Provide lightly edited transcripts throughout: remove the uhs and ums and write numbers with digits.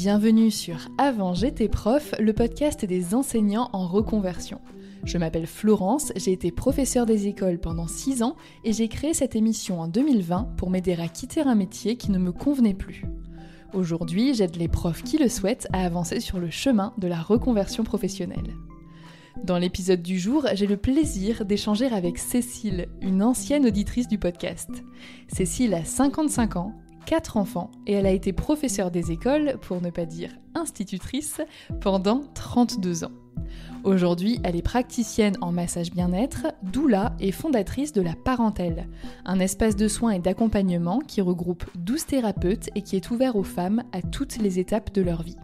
Bienvenue sur Avant j'étais prof, le podcast des enseignants en reconversion. Je m'appelle Florence, j'ai été professeure des écoles pendant 6 ans et j'ai créé cette émission en 2020 pour m'aider à quitter un métier qui ne me convenait plus. Aujourd'hui, j'aide les profs qui le souhaitent à avancer sur le chemin de la reconversion professionnelle. Dans l'épisode du jour, j'ai le plaisir d'échanger avec Cécile, une ancienne auditrice du podcast. Cécile a 55 ans, 4 enfants et elle a été professeure des écoles, pour ne pas dire institutrice, pendant 32 ans. Aujourd'hui, elle est praticienne en massage bien-être, doula et fondatrice de La Parentèle, un espace de soins et d'accompagnement qui regroupe 12 thérapeutes et qui est ouvert aux femmes à toutes les étapes de leur vie.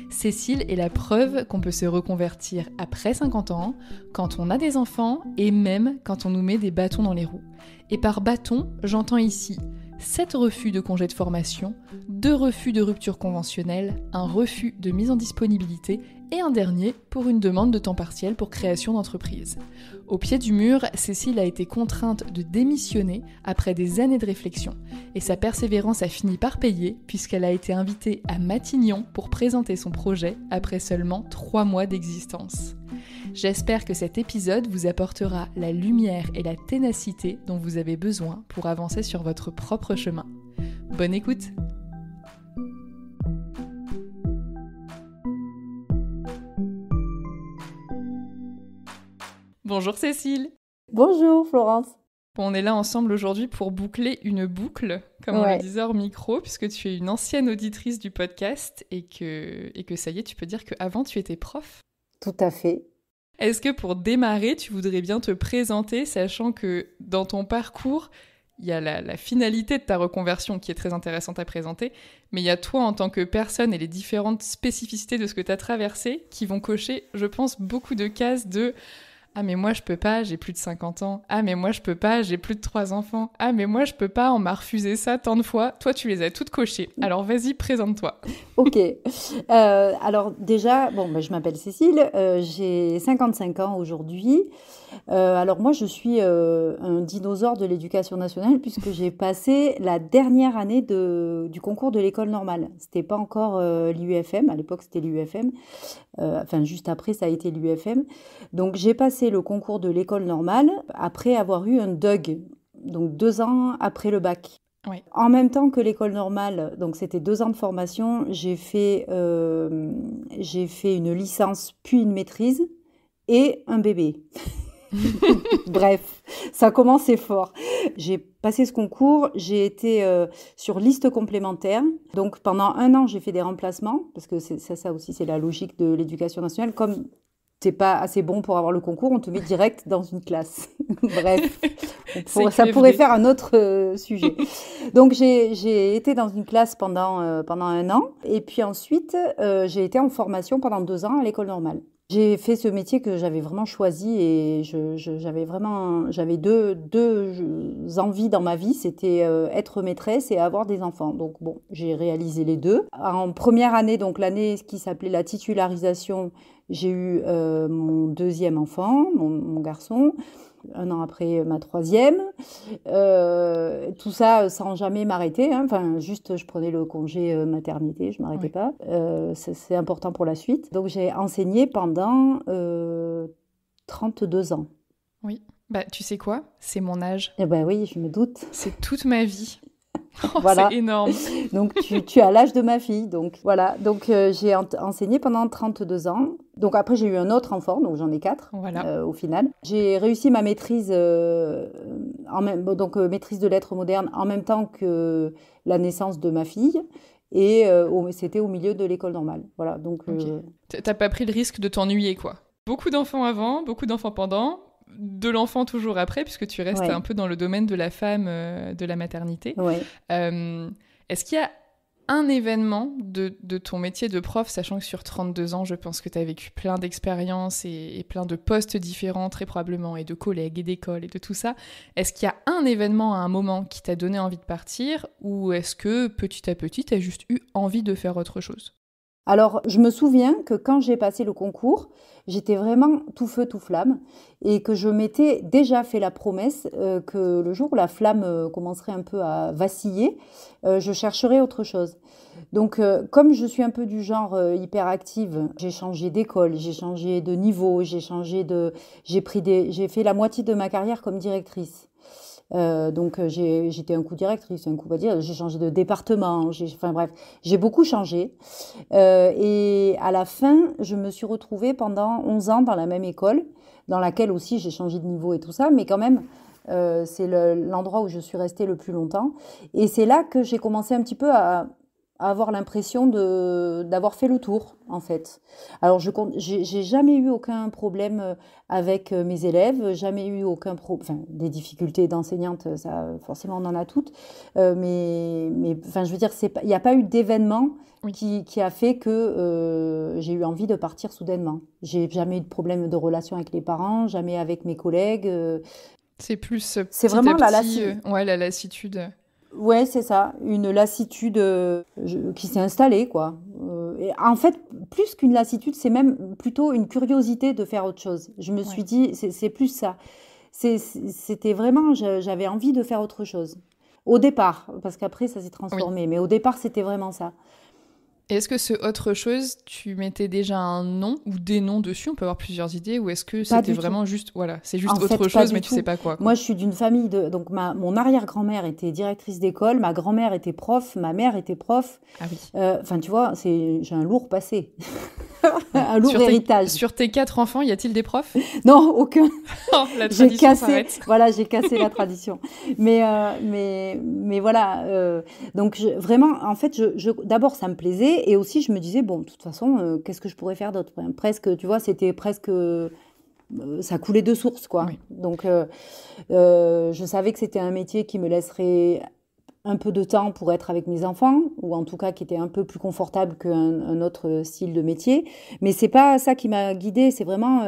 Cécile est la preuve qu'on peut se reconvertir après 50 ans, quand on a des enfants et même quand on nous met des bâtons dans les roues. Et par bâton, j'entends ici 7 refus de congé de formation, 2 refus de rupture conventionnelle, un refus de mise en disponibilité et un dernier pour une demande de temps partiel pour création d'entreprise. Au pied du mur, Cécile a été contrainte de démissionner après des années de réflexion. Et sa persévérance a fini par payer puisqu'elle a été invitée à Matignon pour présenter son projet après seulement 3 mois d'existence. J'espère que cet épisode vous apportera la lumière et la ténacité dont vous avez besoin pour avancer sur votre propre chemin. Bonne écoute! Bonjour Cécile! Bonjour Florence! On est là ensemble aujourd'hui pour boucler une boucle, comme on le disait hors micro, puisque tu es une ancienne auditrice du podcast et que ça y est, tu peux dire qu'avant tu étais prof. Tout à fait. Est-ce que pour démarrer, tu voudrais bien te présenter, sachant que dans ton parcours, il y a la finalité de ta reconversion qui est très intéressante à présenter, mais il y a toi en tant que personne et les différentes spécificités de ce que tu as traversé qui vont cocher, je pense, beaucoup de cases de « Ah mais moi je peux pas, j'ai plus de 50 ans. Ah mais moi je peux pas, j'ai plus de 3 enfants. Ah mais moi je peux pas, on m'a refusé ça tant de fois. » Toi tu les as toutes cochées. Alors vas-y, présente-toi. Ok. Alors déjà, je m'appelle Cécile, j'ai 55 ans aujourd'hui. Alors moi je suis un dinosaure de l'éducation nationale puisque j'ai passé la dernière année du concours de l'école normale. C'était pas encore l'IUFM, à l'époque c'était l'IUFM. Juste après ça a été l'IUFM. Donc j'ai passé le concours de l'école normale après avoir eu un DUG, donc 2 ans après le bac. Oui. En même temps que l'école normale, donc c'était 2 ans de formation, j'ai fait une licence puis une maîtrise et un bébé. Bref, ça commençait fort. J'ai passé ce concours, j'ai été sur liste complémentaire. Donc pendant 1 an, j'ai fait des remplacements, parce que ça aussi, c'est la logique de l'éducation nationale. Comme t'es pas assez bon pour avoir le concours, on te met direct dans une classe. Bref, ça pourrait faire un autre sujet. Donc j'ai été dans une classe pendant 1 an, et puis ensuite j'ai été en formation pendant 2 ans à l'école normale. J'ai fait ce métier que j'avais vraiment choisi et j'avais deux envies dans ma vie, c'était être maîtresse et avoir des enfants. Donc bon, j'ai réalisé les deux. En première année, donc l'année qui s'appelait la titularisation, j'ai eu mon 2e enfant, mon garçon. 1 an après ma 3e, tout ça sans jamais m'arrêter, hein. Juste je prenais le congé maternité, je m'arrêtais pas, c'est important pour la suite. Donc j'ai enseigné pendant 32 ans. Oui, tu sais quoi, c'est mon âge. Eh ben oui, je me doute. C'est toute ma vie. Voilà. C'est énorme. Donc tu as l'âge de ma fille, donc voilà. Donc j'ai enseigné pendant 32 ans. Donc après j'ai eu un autre enfant, donc j'en ai 4 au final. J'ai réussi ma maîtrise maîtrise de lettres modernes en même temps que la naissance de ma fille. Et c'était au milieu de l'école normale. Voilà, donc. T'as pas pris le risque de t'ennuyer, quoi. Beaucoup d'enfants avant, beaucoup d'enfants pendant. De l'enfant toujours après, puisque tu restes un peu dans le domaine de la femme, de la maternité. Ouais. Est-ce qu'il y a un événement de ton métier de prof, sachant que sur 32 ans, je pense que tu as vécu plein d'expériences et plein de postes différents, très probablement, et de collègues et d'écoles et de tout ça. Est-ce qu'il y a un événement à un moment qui t'a donné envie de partir, ou est-ce que petit à petit, tu as juste eu envie de faire autre chose ? Alors, je me souviens que quand j'ai passé le concours, j'étais vraiment tout feu, tout flamme et que je m'étais déjà fait la promesse que le jour où la flamme commencerait un peu à vaciller, je chercherais autre chose. Donc, comme je suis un peu du genre hyperactive, j'ai changé d'école, j'ai changé de niveau, j'ai fait la moitié de ma carrière comme directrice. Donc, j'étais un coup directrice, un coup pas dire, j'ai changé de département, enfin bref, j'ai beaucoup changé. Et à la fin, je me suis retrouvée pendant 11 ans dans la même école, dans laquelle aussi j'ai changé de niveau et tout ça, mais quand même, c'est l'endroit où je suis restée le plus longtemps. Et c'est là que j'ai commencé un petit peu à avoir l'impression d'avoir fait le tour, en fait. Alors, j'ai jamais eu aucun problème avec mes élèves, jamais eu enfin, des difficultés d'enseignante, ça, forcément, on en a toutes. Enfin, je veux dire, il n'y a pas eu d'événement Oui. qui a fait que j'ai eu envie de partir soudainement. J'ai jamais eu de problème de relation avec les parents, jamais avec mes collègues. C'est plus C'est petit vraiment à petit, la lassitude. Ouais, c'est ça, une lassitude qui s'est installée, quoi. Et en fait, plus qu'une lassitude, c'est même plutôt une curiosité de faire autre chose. Je me suis dit, c'est plus ça. C'était vraiment, j'avais envie de faire autre chose. Au départ, parce qu'après, ça s'est transformé. Mais au départ, c'était vraiment ça. Et est-ce que ce autre chose, tu mettais déjà un nom ou des noms dessus? On peut avoir plusieurs idées. Ou est-ce que c'était vraiment juste, voilà, c'est juste autre chose, mais tu sais pas quoi. Moi, je suis d'une famille donc mon arrière-grand-mère était directrice d'école, ma grand-mère était prof, ma mère était prof. Ah oui. Enfin, tu vois, j'ai un lourd passé. Un lourd héritage. Sur tes 4 enfants, y a-t-il des profs? Non, aucun. Oh, la tradition s'arrête. Voilà, j'ai cassé la tradition. Mais voilà. Donc vraiment, en fait, d'abord ça me plaisait et aussi je me disais bon, de toute façon, qu'est-ce que je pourrais faire d'autre? Presque, tu vois, c'était presque. Ça coulait de source, quoi. Oui. Donc, je savais que c'était un métier qui me laisserait un peu de temps pour être avec mes enfants, ou en tout cas qui était un peu plus confortable qu'un autre style de métier. Mais c'est pas ça qui m'a guidée, c'est vraiment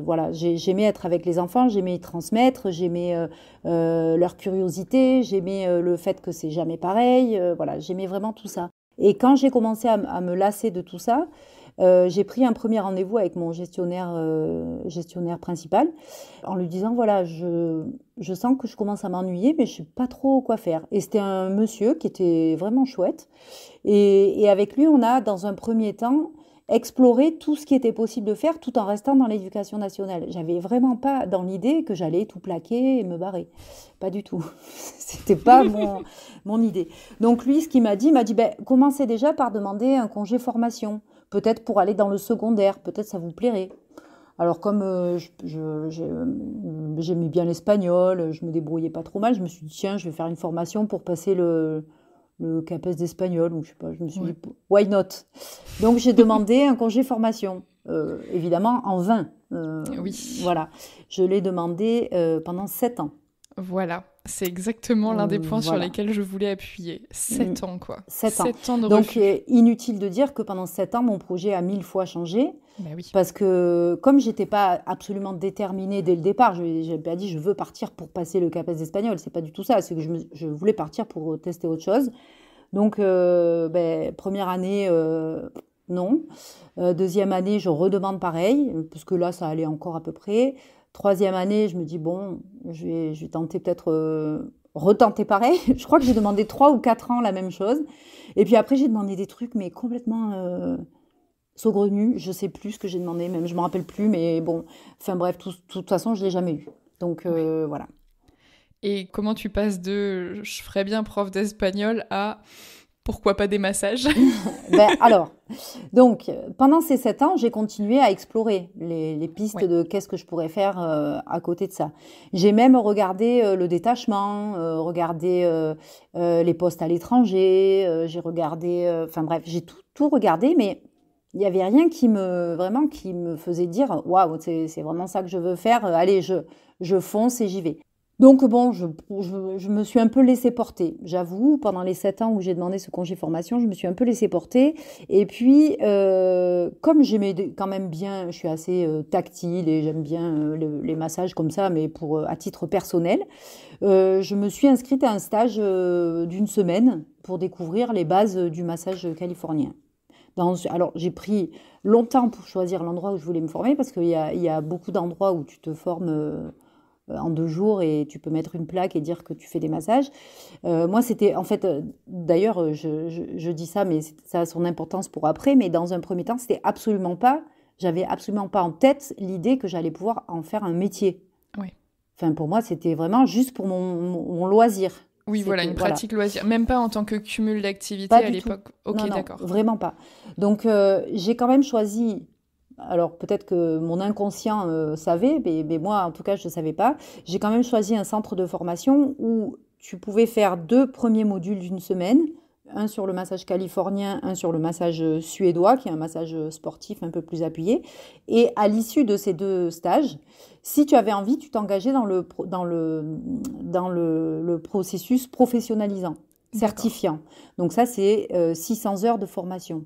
voilà, j'aimais être avec les enfants, j'aimais y transmettre, j'aimais leur curiosité, j'aimais le fait que c'est jamais pareil, voilà, j'aimais vraiment tout ça. Et quand j'ai commencé à me lasser de tout ça, j'ai pris un premier rendez-vous avec mon gestionnaire principal en lui disant voilà, je sens que je commence à m'ennuyer, mais je ne sais pas trop quoi faire. Et c'était un monsieur qui était vraiment chouette. Et avec lui, on a, dans un premier temps, exploré tout ce qui était possible de faire tout en restant dans l'éducation nationale. J'avais vraiment pas dans l'idée que j'allais tout plaquer et me barrer. Pas du tout. C'était pas mon idée. Donc lui, ce qu'il m'a dit, commencez déjà par demander un congé formation. Peut-être pour aller dans le secondaire, peut-être ça vous plairait. Alors comme j'aimais bien l'espagnol, je me débrouillais pas trop mal, je me suis dit tiens, je vais faire une formation pour passer le CAPES d'espagnol, ou je sais pas, je me suis dit why not. Donc j'ai demandé un congé formation, évidemment en vain. Oui. Voilà, je l'ai demandé pendant 7 ans. Voilà, c'est exactement l'un des points sur lesquels je voulais appuyer. 7 ans, quoi. 7 ans. 7 ans de Donc, refus. inutile de dire que pendant 7 ans, mon projet a 1000 fois changé. Bah oui. Parce que, comme j'étais pas absolument déterminée dès le départ, je n'ai pas dit je veux partir pour passer le CAPES d'espagnol. C'est pas du tout ça. C'est que je voulais partir pour tester autre chose. Donc, première année, non. Deuxième année, je redemande pareil, parce que là, ça allait encore à peu près. Troisième année, je me dis, bon, je vais tenter peut-être, retenter pareil. Je crois que j'ai demandé 3 ou 4 ans la même chose. Et puis après, j'ai demandé des trucs, mais complètement saugrenus. Je sais plus ce que j'ai demandé, même je ne me rappelle plus. Mais bon, enfin bref, de toute façon, je ne l'ai jamais eu. Donc voilà. Et comment tu passes de je ferais bien prof d'espagnol à pourquoi pas des massages? Alors, donc, pendant ces 7 ans, j'ai continué à explorer les pistes de qu'est-ce que je pourrais faire à côté de ça. J'ai même regardé le détachement, regardé les postes à l'étranger, j'ai regardé, enfin bref, j'ai tout regardé, mais il n'y avait rien qui me faisait dire « Waouh, c'est vraiment ça que je veux faire, allez, je fonce et j'y vais ». Donc bon, je me suis un peu laissée porter, j'avoue, pendant les 7 ans où j'ai demandé ce congé formation, je me suis un peu laissée porter. Et puis, comme j'aimais quand même bien, je suis assez tactile et j'aime bien les massages comme ça, mais à titre personnel, je me suis inscrite à un stage d'une semaine pour découvrir les bases du massage californien. Alors, j'ai pris longtemps pour choisir l'endroit où je voulais me former, parce qu'il y a beaucoup d'endroits où tu te formes en 2 jours et tu peux mettre une plaque et dire que tu fais des massages. Moi, c'était en fait, d'ailleurs, je dis ça, mais ça a son importance pour après, mais dans un premier temps, j'avais absolument pas en tête l'idée que j'allais pouvoir en faire un métier. Oui. Enfin, pour moi, c'était vraiment juste pour mon loisir. Oui, voilà, une pratique loisir. Même pas en tant que cumul d'activités Pas à du l'époque. tout. Ok, Non, d'accord. vraiment pas. Donc, j'ai quand même choisi. Alors, peut-être que mon inconscient savait, mais moi, en tout cas, je ne savais pas. J'ai quand même choisi un centre de formation où tu pouvais faire 2 premiers modules d'une semaine, un sur le massage californien, un sur le massage suédois, qui est un massage sportif un peu plus appuyé. Et à l'issue de ces 2 stages, si tu avais envie, tu t'engageais dans le processus professionnalisant, certifiant. Donc ça, c'est 600 heures de formation.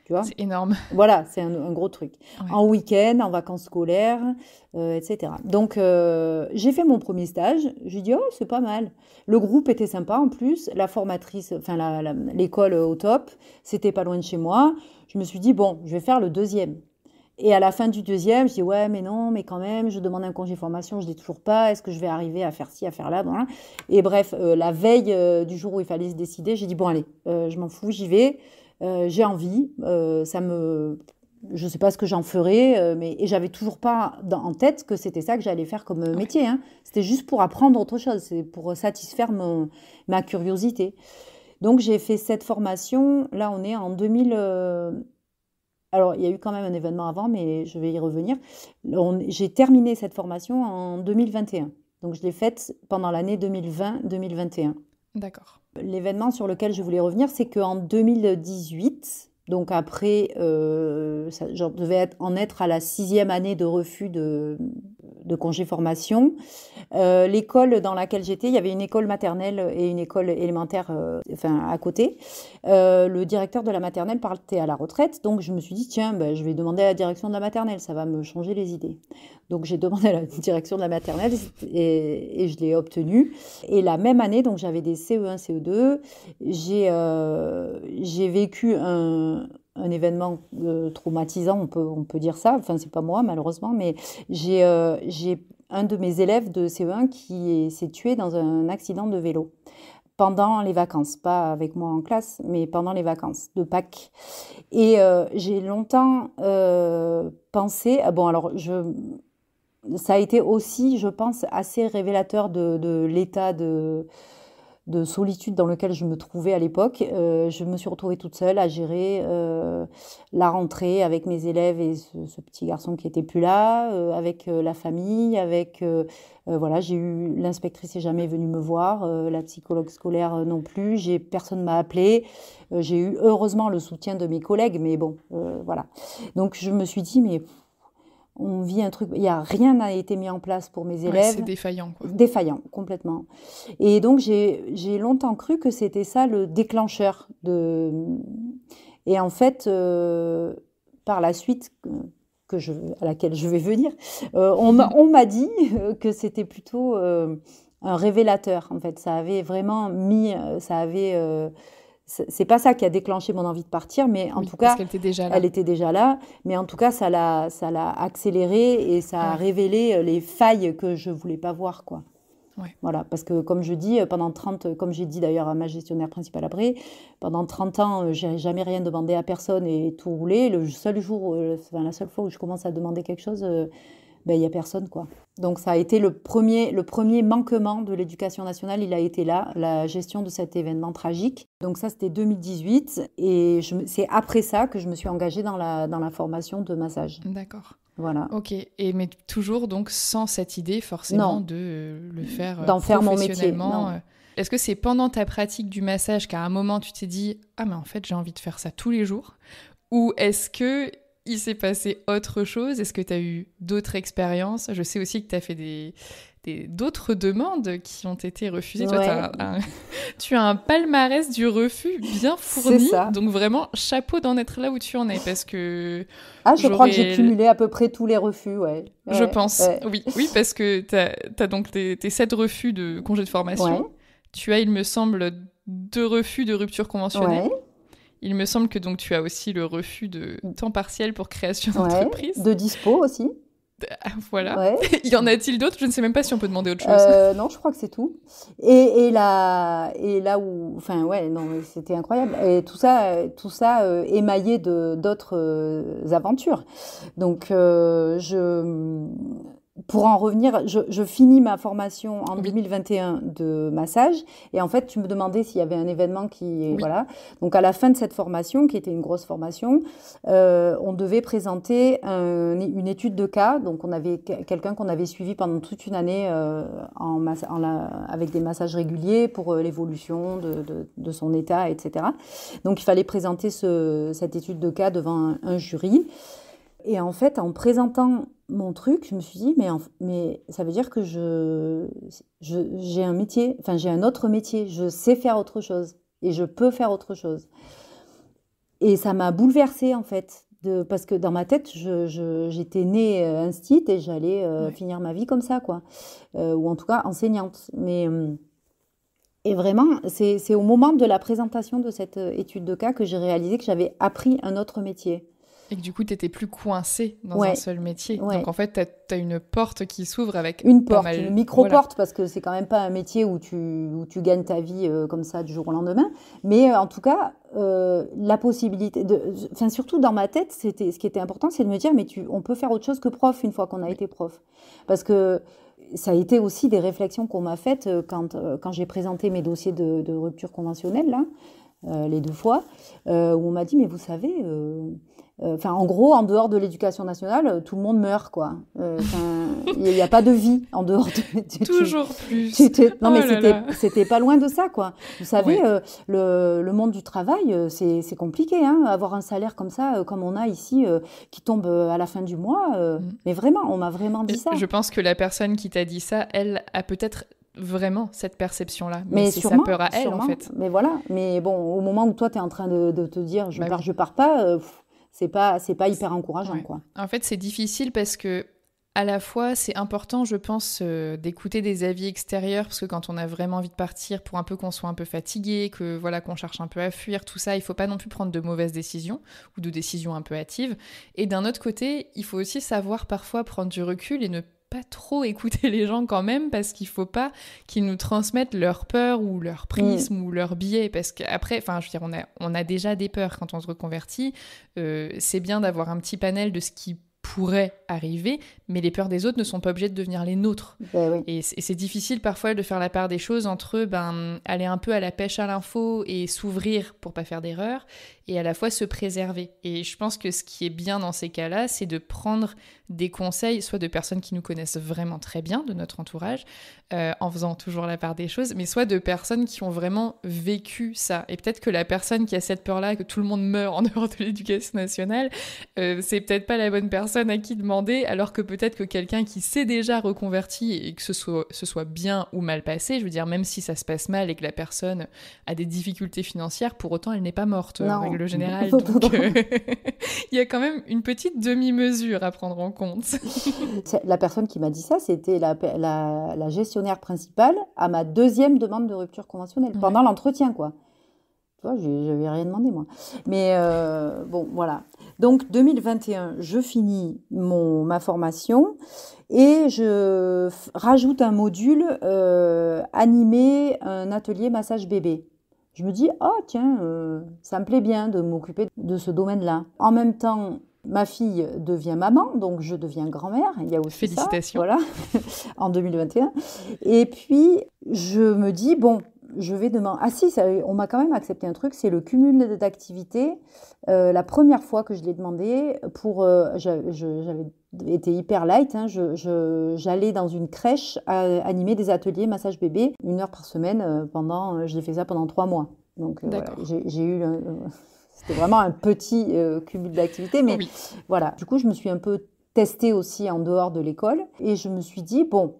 Tu vois ? C'est énorme. Voilà, c'est un gros truc. Ouais. En week-end, en vacances scolaires, etc. Donc, j'ai fait mon premier stage. J'ai dit, oh, c'est pas mal. Le groupe était sympa en plus. La formatrice, enfin, l'école au top, c'était pas loin de chez moi. Je me suis dit, bon, je vais faire le deuxième. Et à la fin du deuxième, je dis, ouais, mais non, mais quand même, je demande un congé formation, je ne l'ai toujours pas. Est-ce que je vais arriver à faire ci, à faire là, voilà. Et bref, la veille du jour où il fallait se décider, j'ai dit, bon, allez, je m'en fous, j'y vais. J'ai envie, je sais pas ce que j'en ferai, et j'avais toujours pas en tête que c'était ça que j'allais faire comme métier. Hein. C'était juste pour apprendre autre chose, c'est pour satisfaire ma curiosité. Donc j'ai fait cette formation. Là, on est en 2000. Alors, il y a eu quand même un événement avant, mais je vais y revenir. J'ai terminé cette formation en 2021. Donc, je l'ai faite pendant l'année 2020-2021. D'accord. L'événement sur lequel je voulais revenir, c'est qu'en 2018, donc après, je devais en être à la 6e année de refus de congé formation. L'école dans laquelle j'étais, il y avait une école maternelle et une école élémentaire à côté. Le directeur de la maternelle partait à la retraite, donc je me suis dit, tiens, je vais demander à la direction de la maternelle, ça va me changer les idées. Donc j'ai demandé à la direction de la maternelle et je l'ai obtenue. Et la même année, donc j'avais des CE1, CE2, j'ai vécu un événement traumatisant, on peut dire ça. Enfin, c'est pas moi, malheureusement, mais j'ai un de mes élèves de CE1 qui s'est tué dans un accident de vélo pendant les vacances, pas avec moi en classe, mais pendant les vacances de Pâques. Et j'ai longtemps pensé, ça a été aussi, je pense, assez révélateur de l'état de solitude dans lequel je me trouvais à l'époque. Je me suis retrouvée toute seule à gérer la rentrée avec mes élèves et ce petit garçon qui était plus là, avec la famille, voilà, j'ai eu l'inspectrice n'est jamais venue me voir, la psychologue scolaire non plus, personne m'a appelée. J'ai eu heureusement le soutien de mes collègues, mais bon, voilà. Donc je me suis dit, mais on vit un truc, rien n'a été mis en place pour mes élèves. Ouais, c'est défaillant, quoi. Défaillant, complètement. Et donc, j'ai longtemps cru que c'était ça le déclencheur. Et en fait, par la suite, à laquelle je vais venir, on m'a dit que c'était plutôt un révélateur. En fait, ça avait vraiment mis... c'est pas ça qui a déclenché mon envie de partir, mais en tout cas, parce qu'elle était déjà là. Elle était déjà là, mais en tout cas, ça l'a accéléré et ça a révélé les failles que je voulais pas voir, quoi. Ouais. Voilà, parce que comme je dis, comme j'ai dit d'ailleurs à ma gestionnaire principale après, pendant 30 ans, j'ai jamais rien demandé à personne et tout roulé. La seule fois où je commence à demander quelque chose, il y a personne, quoi. Donc ça a été le premier manquement de l'éducation nationale, il a été là, la gestion de cet événement tragique. Donc ça, c'était 2018 et c'est après ça que je me suis engagée dans la formation de massage. D'accord. Voilà. Ok, mais toujours donc sans cette idée forcément de le faire d'en faire mon métier. Est-ce que c'est pendant ta pratique du massage qu'à un moment tu t'es dit « Ah mais en fait j'ai envie de faire ça tous les jours » ou est-ce que il s'est passé autre chose? Est-ce que tu as eu d'autres expériences? Je sais aussi que tu as fait d'autres demandes qui ont été refusées. Ouais. Toi, tu as un palmarès du refus bien fourni. C'est ça. Donc vraiment, chapeau d'en être là où tu en es. Parce que... je crois que j'ai cumulé à peu près tous les refus, ouais. Je pense, oui, parce que tu as donc tes 7 refus de congé de formation. Ouais. Tu as, il me semble, 2 refus de rupture conventionnelle. Ouais. Il me semble que donc tu as aussi le refus de temps partiel pour création d'entreprise. De dispo aussi. Voilà. Ouais. Y en a-t-il d'autres? Je ne sais même pas si on peut demander autre chose. Non, je crois que c'est tout. Et là où, enfin ouais, non, mais c'était incroyable. Et tout ça émaillé d'autres aventures. Donc pour en revenir, je finis ma formation en Oui. 2021 de massage. Et en fait, tu me demandais s'il y avait un événement Oui. voilà. Donc à la fin de cette formation, qui était une grosse formation, on devait présenter une étude de cas. Donc on avait quelqu'un qu'on avait suivi pendant toute une année avec des massages réguliers pour l'évolution de son état, etc. Donc il fallait présenter cette étude de cas devant un jury. Et en fait, en présentant mon truc, je me suis dit, mais ça veut dire que j'ai un métier, enfin j'ai un autre métier, je sais faire autre chose et je peux faire autre chose. Et ça m'a bouleversée en fait, parce que dans ma tête, j'étais née instite et j'allais finir ma vie comme ça, quoi, ou en tout cas enseignante. Et vraiment, c'est au moment de la présentation de cette étude de cas que j'ai réalisé que j'avais appris un autre métier. Et que du coup, tu n'étais plus coincée dans un seul métier. Ouais. Donc en fait, tu as une porte qui s'ouvre avec une pas porte, mal... une micro-porte, parce que c'est quand même pas un métier où tu gagnes ta vie comme ça du jour au lendemain. Mais en tout cas, la possibilité enfin surtout dans ma tête, ce qui était important, c'est de me dire, mais on peut faire autre chose que prof une fois qu'on a été prof. Parce que ça a été aussi des réflexions qu'on m'a faites quand j'ai présenté mes dossiers de rupture conventionnelle, là, les 2 fois, où on m'a dit, mais vous savez... en gros, en dehors de l'éducation nationale, tout le monde meurt, quoi. Il n'y a pas de vie en dehors de... Toujours plus. Non, mais c'était pas loin de ça, quoi. Vous savez, le monde du travail, c'est compliqué, hein. Avoir un salaire comme ça, comme on a ici, qui tombe à la fin du mois. Mais vraiment, on m'a vraiment dit ça. Je pense que la personne qui t'a dit ça, elle a peut-être vraiment cette perception-là. Mais c'est sa peur à elle, en fait. Mais voilà. Mais bon, au moment où toi, tu es en train de te dire, je pars pas... c'est pas hyper encourageant, quoi. En fait, c'est difficile parce que à la fois, c'est important, je pense, d'écouter des avis extérieurs, parce que quand on a vraiment envie de partir, pour un peu qu'on soit un peu fatigué, que voilà, qu'on cherche un peu à fuir, tout ça, il faut pas non plus prendre de mauvaises décisions ou de décisions un peu hâtives. Et d'un autre côté, il faut aussi savoir parfois prendre du recul et ne pas trop écouter les gens quand même, parce qu'il faut pas qu'ils nous transmettent leur peur ou leur prisme ou leur biais, parce qu'après, enfin, je veux dire, on a déjà des peurs quand on se reconvertit. C'est bien d'avoir un petit panel de ce qui pourrait arriver, mais les peurs des autres ne sont pas obligées de devenir les nôtres. Oui. Et c'est difficile parfois de faire la part des choses entre aller un peu à la pêche à l'info et s'ouvrir pour pas faire d'erreur, et à la fois se préserver. Et je pense que ce qui est bien dans ces cas-là, c'est de prendre des conseils, soit de personnes qui nous connaissent vraiment très bien, de notre entourage, en faisant toujours la part des choses, mais soit de personnes qui ont vraiment vécu ça. Et peut-être que la personne qui a cette peur-là, que tout le monde meurt en dehors de l'éducation nationale, c'est peut-être pas la bonne personne à qui demander, alors que peut-être que quelqu'un qui s'est déjà reconverti et que ce soit bien ou mal passé, je veux dire, même si ça se passe mal et que la personne a des difficultés financières, pour autant elle n'est pas morte, en règle générale. Donc il y a quand même une petite demi-mesure à prendre en compte. La personne qui m'a dit ça, c'était la gestionnaire principale à ma 2e demande de rupture conventionnelle, pendant l'entretien, quoi. Tu vois, je n'avais rien demandé, moi. Mais bon, voilà. Donc, 2021, je finis ma formation et je rajoute un module animer un atelier massage bébé. Je me dis, tiens, ça me plaît bien de m'occuper de ce domaine-là. En même temps, ma fille devient maman, donc je deviens grand-mère. Il y a aussi Félicitations. Ça, voilà, en 2021. Et puis, je me dis, bon, je vais demander... Ah si, on m'a quand même accepté un truc, c'est le cumul d'activités. La première fois que je l'ai demandé, j'avais été hyper light, hein, j'allais dans une crèche animer des ateliers massage bébé, 1 heure par semaine, j'ai fait ça pendant 3 mois. Donc voilà, j'ai eu... C'était vraiment un petit cumul d'activités, mais voilà. Du coup, je me suis un peu testée aussi en dehors de l'école et je me suis dit, bon,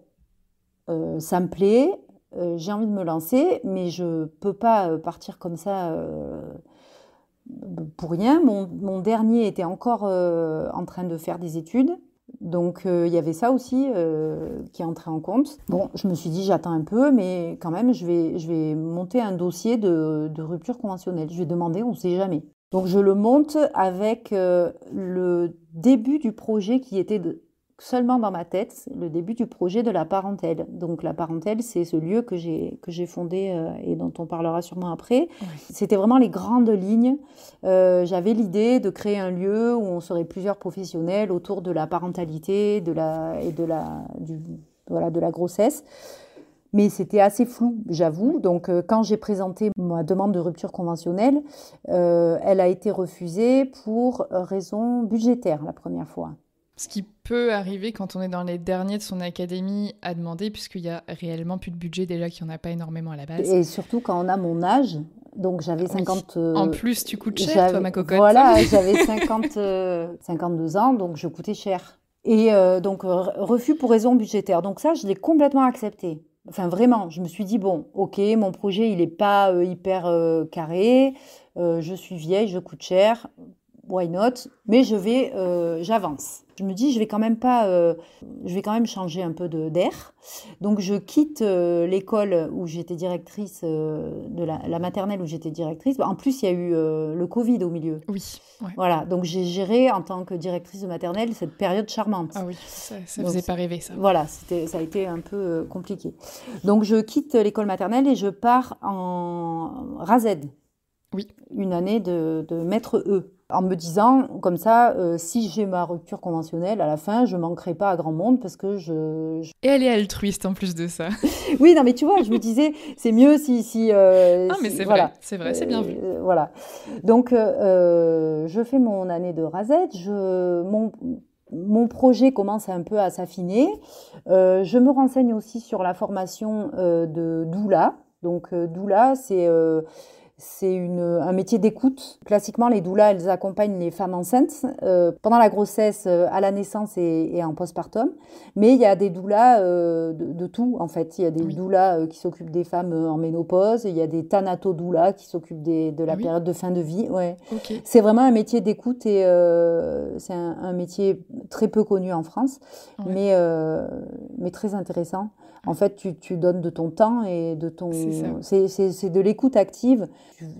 ça me plaît, j'ai envie de me lancer, mais je ne peux pas partir comme ça pour rien. Mon dernier était encore en train de faire des études. Donc, il y avait ça aussi qui entrait en compte. Bon, je me suis dit, j'attends un peu, mais quand même, je vais monter un dossier de rupture conventionnelle. Je vais demander, on ne sait jamais. Donc, je le monte avec le début du projet qui était seulement dans ma tête le début du projet de la Parentèle. Donc la Parentèle, c'est ce lieu que j'ai fondé et dont on parlera sûrement après. Ouais. C'était vraiment les grandes lignes. J'avais l'idée de créer un lieu où on serait plusieurs professionnels autour de la parentalité de la grossesse. Mais c'était assez flou, j'avoue. Donc, quand j'ai présenté ma demande de rupture conventionnelle, elle a été refusée pour raison budgétaire la première fois. Ce qui peut arriver quand on est dans les derniers de son académie à demander, puisqu'il n'y a réellement plus de budget déjà, qu'il n'y en a pas énormément à la base. Et surtout quand on a mon âge. Donc, j'avais 50... Oui. En plus, tu coûtes cher, toi, ma cocotte. Voilà, j'avais 52 ans, donc je coûtais cher. Et donc, refus pour raison budgétaire. Donc ça, je l'ai complètement accepté. Enfin, vraiment, je me suis dit, bon, ok, mon projet, il n'est pas hyper carré, je suis vieille, je coûte cher, why not? Mais j'avance. Je me dis, je vais quand même changer un peu d'air. Donc, je quitte l'école où j'étais directrice, de la maternelle où j'étais directrice. En plus, il y a eu le Covid au milieu. Oui. Ouais. Voilà, donc j'ai géré en tant que directrice de maternelle cette période charmante. Ah oui, ça faisait pas rêver, ça. Voilà, ça a été un peu compliqué. Donc, je quitte l'école maternelle et je pars en RASED. Oui. Une année de maître E. En me disant, comme ça, si j'ai ma rupture conventionnelle, à la fin, je ne manquerai pas à grand monde parce que Et elle est altruiste en plus de ça. Oui, non, mais tu vois, je me disais, c'est mieux si ah, mais c'est voilà. vrai, c'est bien vu. Voilà. Donc, je fais mon année de RASED, mon projet commence un peu à s'affiner. Je me renseigne aussi sur la formation de doula. Donc, doula, c'est un métier d'écoute. Classiquement, les doulas, elles accompagnent les femmes enceintes pendant la grossesse, à la naissance et en postpartum. Mais il y a des doulas de tout, en fait. Il y a des doulas qui s'occupent des femmes en ménopause. Il y a des thanatodoulas qui s'occupent de la période de fin de vie. Ouais. Okay. C'est vraiment un métier d'écoute et c'est un métier très peu connu en France, mais très intéressant. En fait, tu donnes de ton temps et de ton... C'est de l'écoute active.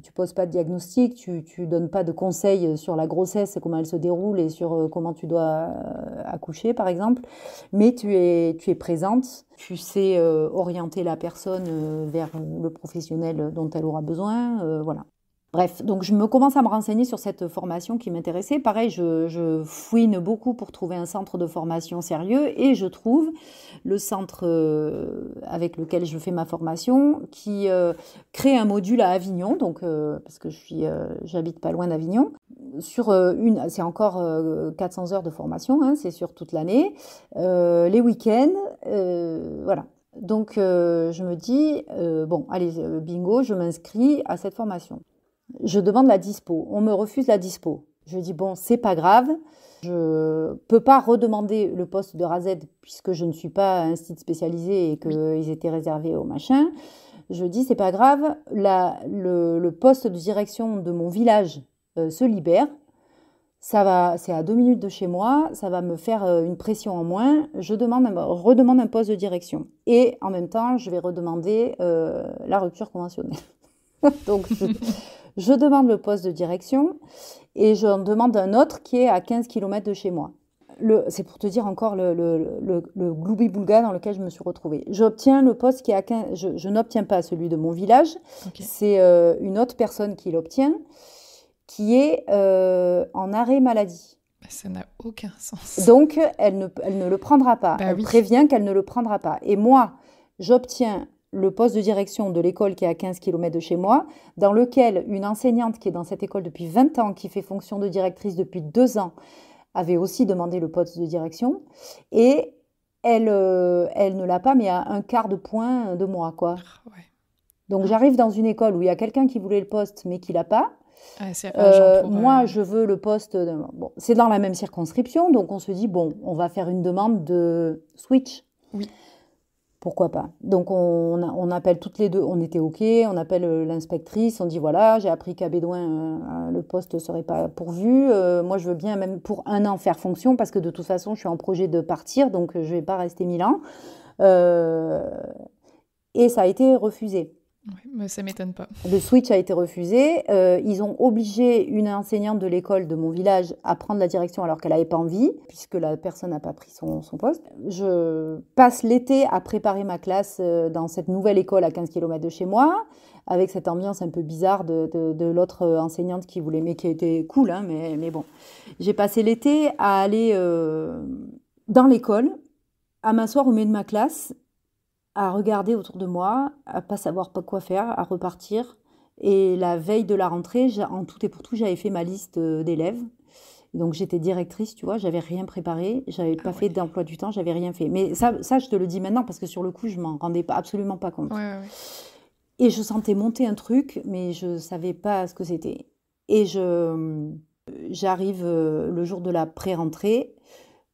Tu poses pas de diagnostic, tu donnes pas de conseils sur la grossesse, comment elle se déroule et sur comment tu dois accoucher, par exemple. Mais tu es présente, tu sais orienter la personne vers le professionnel dont elle aura besoin, voilà. Bref, donc je commence à me renseigner sur cette formation qui m'intéressait. Pareil, je fouine beaucoup pour trouver un centre de formation sérieux et je trouve le centre avec lequel je fais ma formation qui crée un module à Avignon, donc parce que j'habite pas loin d'Avignon. C'est encore 400 heures de formation, hein, c'est sur toute l'année, les week-ends, voilà. Donc je me dis, bon, allez, bingo, je m'inscris à cette formation. Je demande la dispo. On me refuse la dispo. Je dis, bon, c'est pas grave. Je peux pas redemander le poste de RASED puisque je ne suis pas un site spécialisé et qu'ils étaient réservés au machin. Je dis, c'est pas grave. Le poste de direction de mon village se libère. C'est à 2 minutes de chez moi. Ça va me faire une pression en moins. Je redemande un poste de direction. Et en même temps, je vais redemander la rupture conventionnelle. Donc, je demande le poste de direction et j'en demande un autre qui est à 15 km de chez moi. C'est pour te dire encore le gloubi-boulga dans lequel je me suis retrouvée. J'obtiens le poste qui est à 15... Je n'obtiens pas celui de mon village. Okay. C'est une autre personne qui l'obtient, qui est en arrêt maladie. Ça n'a aucun sens. Donc, elle ne le prendra pas. Elle prévient qu'elle ne le prendra pas. Et moi, j'obtiens le poste de direction de l'école qui est à 15 km de chez moi, dans lequel une enseignante qui est dans cette école depuis 20 ans, qui fait fonction de directrice depuis 2 ans, avait aussi demandé le poste de direction. Et elle ne l'a pas, mais à un quart de point de moi, quoi. Ouais. Donc, j'arrive dans une école où il y a quelqu'un qui voulait le poste, mais qui l'a pas. Moi, je veux le poste... Bon, c'est dans la même circonscription, donc on se dit, bon, on va faire une demande de switch. Oui. Pourquoi pas? Donc, on appelle toutes les deux, on était OK, on appelle l'inspectrice, on dit voilà, j'ai appris qu'à Bédouin, le poste ne serait pas pourvu. Moi, je veux bien même pour 1 an faire fonction parce que de toute façon, je suis en projet de partir, donc je ne vais pas rester 1000 ans. Et ça a été refusé. Ouais, ça m'étonne pas. Le switch a été refusé. Ils ont obligé une enseignante de l'école de mon village à prendre la direction alors qu'elle n'avait pas envie, puisque la personne n'a pas pris son poste. Je passe l'été à préparer ma classe dans cette nouvelle école à 15 km de chez moi, avec cette ambiance un peu bizarre de l'autre enseignante qui voulait, mais qui était cool, hein, mais bon. J'ai passé l'été à aller dans l'école, à m'asseoir au milieu de ma classe, à regarder autour de moi, à pas savoir pas quoi faire, à repartir. Et la veille de la rentrée, en tout et pour tout, j'avais fait ma liste d'élèves. Donc j'étais directrice, tu vois, j'avais rien préparé, j'avais pas fait d'emploi du temps, j'avais rien fait. Mais ça, je te le dis maintenant parce que sur le coup, je m'en rendais absolument pas compte. Ouais. Et je sentais monter un truc, mais je savais pas ce que c'était. Et j'arrive le jour de la pré-rentrée.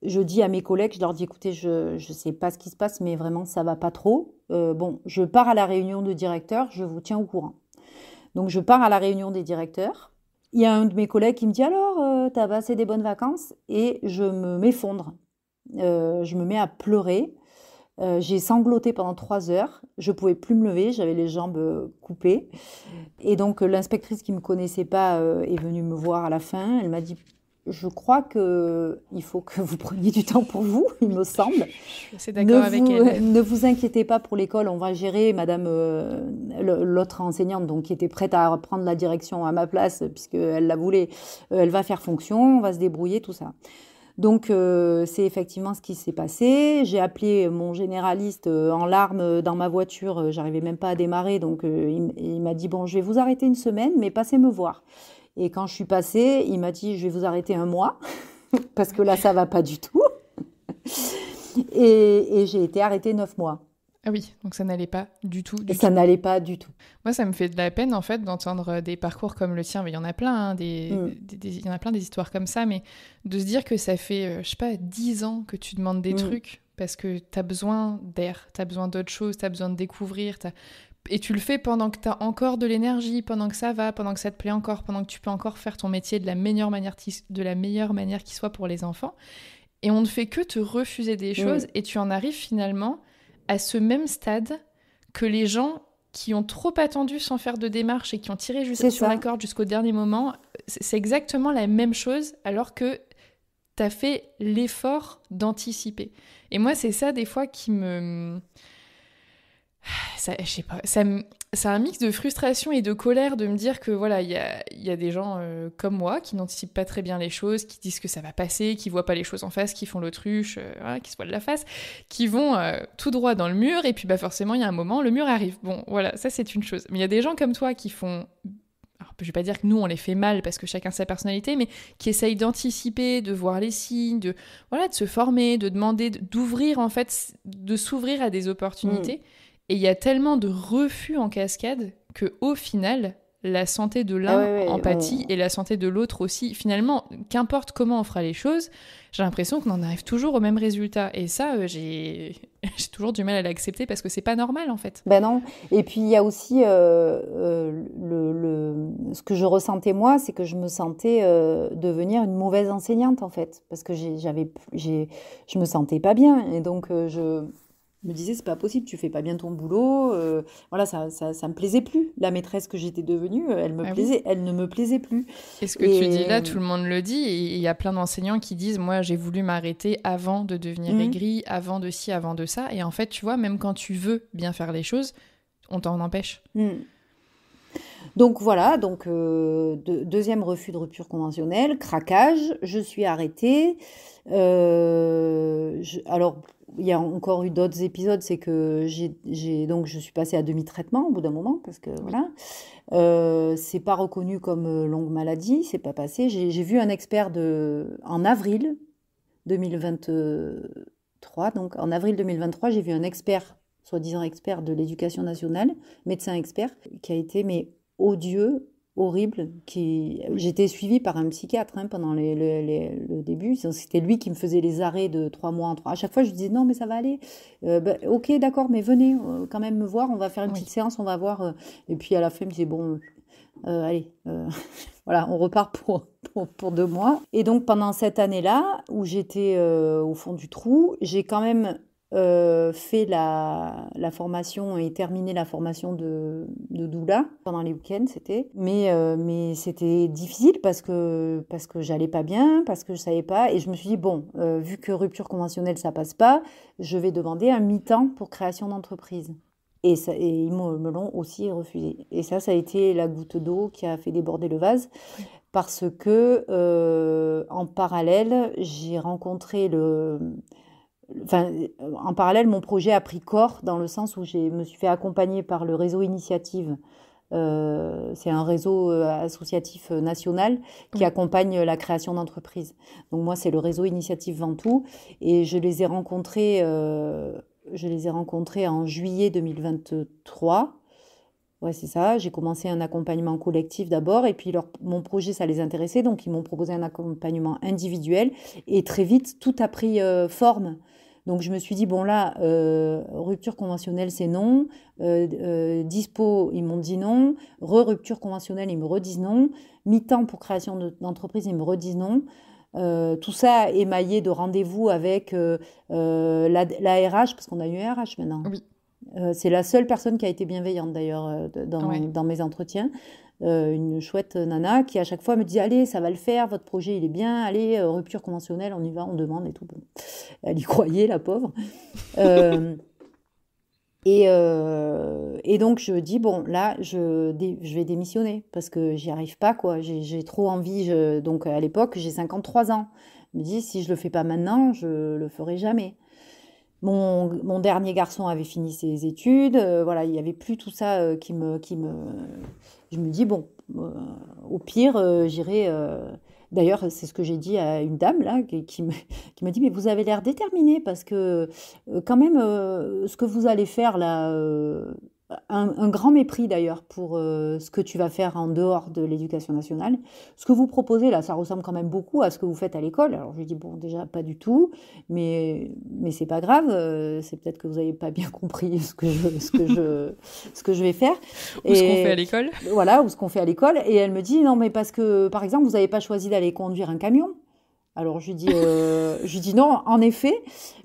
Je dis à mes collègues, je leur dis, écoutez, je ne sais pas ce qui se passe, mais vraiment, ça va pas trop. Bon, je pars à la réunion de directeurs, je vous tiens au courant. Donc, je pars à la réunion des directeurs. Il y a un de mes collègues qui me dit, alors, t'as passé des bonnes vacances? Et je m'effondre. Je me mets à pleurer. J'ai sangloté pendant 3 heures. Je pouvais plus me lever, j'avais les jambes coupées. Et donc, l'inspectrice qui me connaissait pas est venue me voir à la fin. Elle m'a dit, je crois qu'il faut que vous preniez du temps pour vous, il me semble. Je suis d'accord avec elle. Ne vous inquiétez pas pour l'école, on va gérer. Madame, l'autre enseignante, donc, qui était prête à prendre la direction à ma place, puisqu'elle la voulait, elle va faire fonction, on va se débrouiller, tout ça. Donc, c'est effectivement ce qui s'est passé. J'ai appelé mon généraliste en larmes dans ma voiture. J'arrivais même pas à démarrer. Donc, il m'a dit, bon, je vais vous arrêter une semaine, mais passez me voir. Et quand je suis passée, il m'a dit, je vais vous arrêter 1 mois, parce que là, ça va pas du tout. Et j'ai été arrêtée 9 mois. Ah oui, donc ça n'allait pas du tout. Ça n'allait pas du tout. Moi, ça me fait de la peine, en fait, d'entendre des parcours comme le tien. Mais il y en a plein, hein, il y en a plein des histoires comme ça, mais de se dire que ça fait, je sais pas, 10 ans que tu demandes des trucs parce que t'as besoin d'air, t'as besoin d'autre chose, t'as besoin de découvrir, et tu le fais pendant que t'as encore de l'énergie, pendant que ça va, pendant que ça te plaît encore, pendant que tu peux encore faire ton métier de la meilleure manière qui soit pour les enfants. Et on ne fait que te refuser des choses et tu en arrives finalement à ce même stade que les gens qui ont trop attendu sans faire de démarche et qui ont tiré sur la corde jusqu'au dernier moment. C'est exactement la même chose alors que t'as fait l'effort d'anticiper. Et moi, c'est ça des fois qui me... je sais pas, c'est un mix de frustration et de colère de me dire que voilà, il y a des gens comme moi qui n'anticipent pas très bien les choses, qui disent que ça va passer, qui voient pas les choses en face, qui font l'autruche, qui se voilent la face, qui vont tout droit dans le mur et puis forcément il y a un moment, le mur arrive. Bon, voilà, ça c'est une chose. Mais il y a des gens comme toi qui font... Alors, je vais pas dire que nous on les fait mal parce que chacun sa personnalité, mais qui essayent d'anticiper, de voir les signes, de se former, de demander, d'ouvrir en fait, de s'ouvrir à des opportunités. Et il y a tellement de refus en cascade qu'au final, la santé de l'un empathie et la santé de l'autre aussi. Finalement, qu'importe comment on fera les choses, j'ai l'impression qu'on en arrive toujours au même résultat. Et ça, j'ai toujours du mal à l'accepter parce que c'est pas normal en fait. Ben non. Et puis il y a aussi ce que je ressentais moi, c'est que je me sentais devenir une mauvaise enseignante en fait, parce que je me sentais pas bien et donc je me disais c'est pas possible, tu fais pas bien ton boulot, voilà, ça me plaisait plus. La maîtresse que j'étais devenue, elle ne me plaisait plus. Et ce que tu dis là, tout le monde le dit, et il y a plein d'enseignants qui disent moi j'ai voulu m'arrêter avant de devenir aigri, avant de ci, avant de ça, et en fait tu vois, même quand tu veux bien faire les choses, on t'en empêche. Donc voilà, deuxième refus de rupture conventionnelle, craquage, je suis arrêtée. Alors, il y a encore eu d'autres épisodes, c'est que donc je suis passée à demi-traitement au bout d'un moment, parce que voilà, c'est pas reconnu comme longue maladie, c'est pas passé. J'ai vu un expert en avril 2023, donc en avril 2023, j'ai vu un expert, soi-disant expert de l'éducation nationale, médecin expert, qui a été odieux, horrible. J'étais suivie par un psychiatre pendant le début. C'était lui qui me faisait les arrêts de 3 mois en 3. À chaque fois, je lui disais non, mais ça va aller. Ok, d'accord, mais venez quand même me voir. On va faire une petite séance, on va voir. Et puis à la fin, il me disait bon, allez, voilà, on repart pour 2 mois. Et donc pendant cette année-là, où j'étais au fond du trou, j'ai quand même fait la formation et terminé la formation de doula pendant les week-ends, c'était. Mais c'était difficile parce que j'allais pas bien, parce que je savais pas. Et je me suis dit, bon, vu que rupture conventionnelle, ça passe pas, je vais demander un mi-temps pour création d'entreprise. Et ils me l'ont aussi refusé. Et ça a été la goutte d'eau qui a fait déborder le vase. Parce que, en parallèle, en parallèle, mon projet a pris corps dans le sens où je me suis fait accompagner par le réseau Initiative. C'est un réseau associatif national qui accompagne la création d'entreprises. Donc moi, c'est le réseau Initiative Ventoux et je les ai rencontrés en juillet 2023. Ouais, c'est ça. J'ai commencé un accompagnement collectif d'abord et puis mon projet, ça les intéressait. Donc, ils m'ont proposé un accompagnement individuel et très vite, tout a pris forme. Donc, je me suis dit, bon là, rupture conventionnelle, c'est non. Dispo, ils m'ont dit non. Rupture conventionnelle, ils me redisent non. Mi-temps pour création d'entreprise, ils me redisent non. Tout ça émaillé de rendez-vous avec la RH, parce qu'on a eu un RH maintenant. Oui. C'est la seule personne qui a été bienveillante d'ailleurs dans mes entretiens. Une chouette nana qui à chaque fois me dit allez, ça va le faire, votre projet il est bien, allez, rupture conventionnelle, on y va, on demande et tout. Bon. Elle y croyait, la pauvre. Et donc je dis bon là je vais démissionner parce que j'y arrive pas quoi, j'ai trop envie. Donc à l'époque j'ai 53 ans. Je me dis si je le fais pas maintenant, je le ferai jamais. Mon dernier garçon avait fini ses études, voilà, il n'y avait plus tout ça qui me... Je me dis, bon, au pire, j'irai... D'ailleurs, c'est ce que j'ai dit à une dame, là, qui m'a dit, mais vous avez l'air déterminée, parce que quand même, ce que vous allez faire, là... un grand mépris d'ailleurs pour ce que tu vas faire en dehors de l'éducation nationale. Ce que vous proposez là, ça ressemble quand même beaucoup à ce que vous faites à l'école. Alors je lui dis bon déjà pas du tout, mais c'est pas grave. C'est peut-être que vous n'avez pas bien compris ce que je vais faire. Ou ce qu'on fait à l'école. Voilà, ou ce qu'on fait à l'école. Et elle me dit non mais parce que par exemple vous n'avez pas choisi d'aller conduire un camion. Alors je lui dis non, en effet,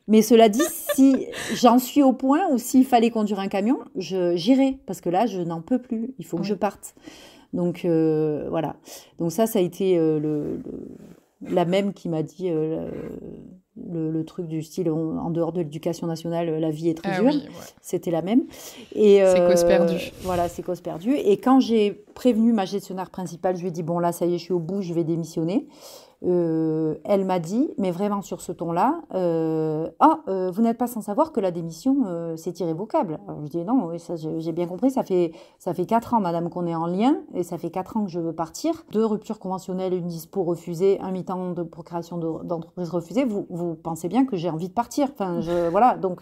mais cela dit, si j'en suis au point où s'il fallait conduire un camion, j'irai, parce que là, je n'en peux plus, il faut que je parte. Donc voilà, donc ça a été la même qui m'a dit le truc du style en dehors de l'éducation nationale, la vie est très dure. Oui, ouais. C'était la même. C'est cause perdue. Voilà, c'est cause perdue. Et quand j'ai prévenu ma gestionnaire principale, je lui ai dit bon là, ça y est, je suis au bout, je vais démissionner. Elle m'a dit, mais vraiment sur ce ton-là, vous n'êtes pas sans savoir que la démission, c'est irrévocable. Alors je dis non, oui, ça j'ai bien compris, ça fait 4 ans, madame, qu'on est en lien, et ça fait 4 ans que je veux partir. 2 ruptures conventionnelles, une dispo refusée, un mi-temps de procréation d'entreprise refusée, vous pensez bien que j'ai envie de partir. Enfin, voilà, donc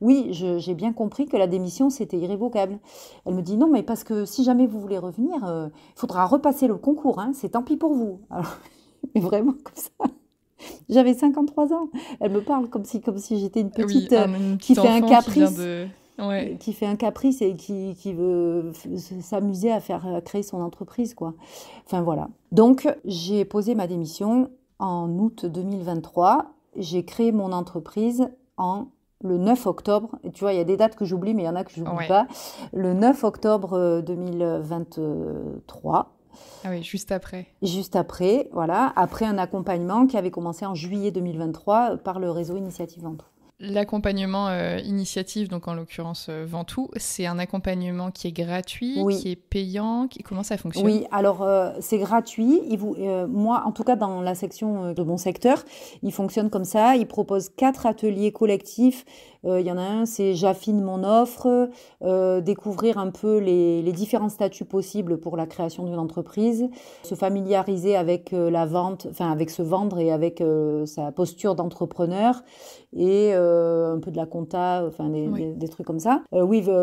oui, j'ai bien compris que la démission, c'était irrévocable. Elle me dit non, mais parce que si jamais vous voulez revenir, il faudra repasser le concours, hein, c'est tant pis pour vous. Alors, mais vraiment comme ça. J'avais 53 ans. Elle me parle comme si j'étais une petite qui fait un caprice. Qui fait un caprice et qui veut s'amuser à créer son entreprise, quoi. Enfin, voilà. Donc, j'ai posé ma démission en août 2023. J'ai créé mon entreprise le 9 octobre. Et tu vois, il y a des dates que j'oublie, mais il y en a que je n'oublie pas. Le 9 octobre 2023. Ah oui, juste après. Juste après, voilà. Après un accompagnement qui avait commencé en juillet 2023 par le réseau Initiative Ventoux. L'accompagnement Initiative, donc en l'occurrence Ventoux, c'est un accompagnement qui est gratuit, oui. Qui est payant. Comment ça fonctionne ? Oui, alors c'est gratuit. Moi, en tout cas, dans la section de mon secteur, il fonctionne comme ça. Il propose 4 ateliers collectifs. Il y en a un, c'est j'affine mon offre, découvrir un peu les différents statuts possibles pour la création d'une entreprise, se familiariser avec la vente, enfin avec se vendre et avec sa posture d'entrepreneur et un peu de la compta, enfin des trucs comme ça.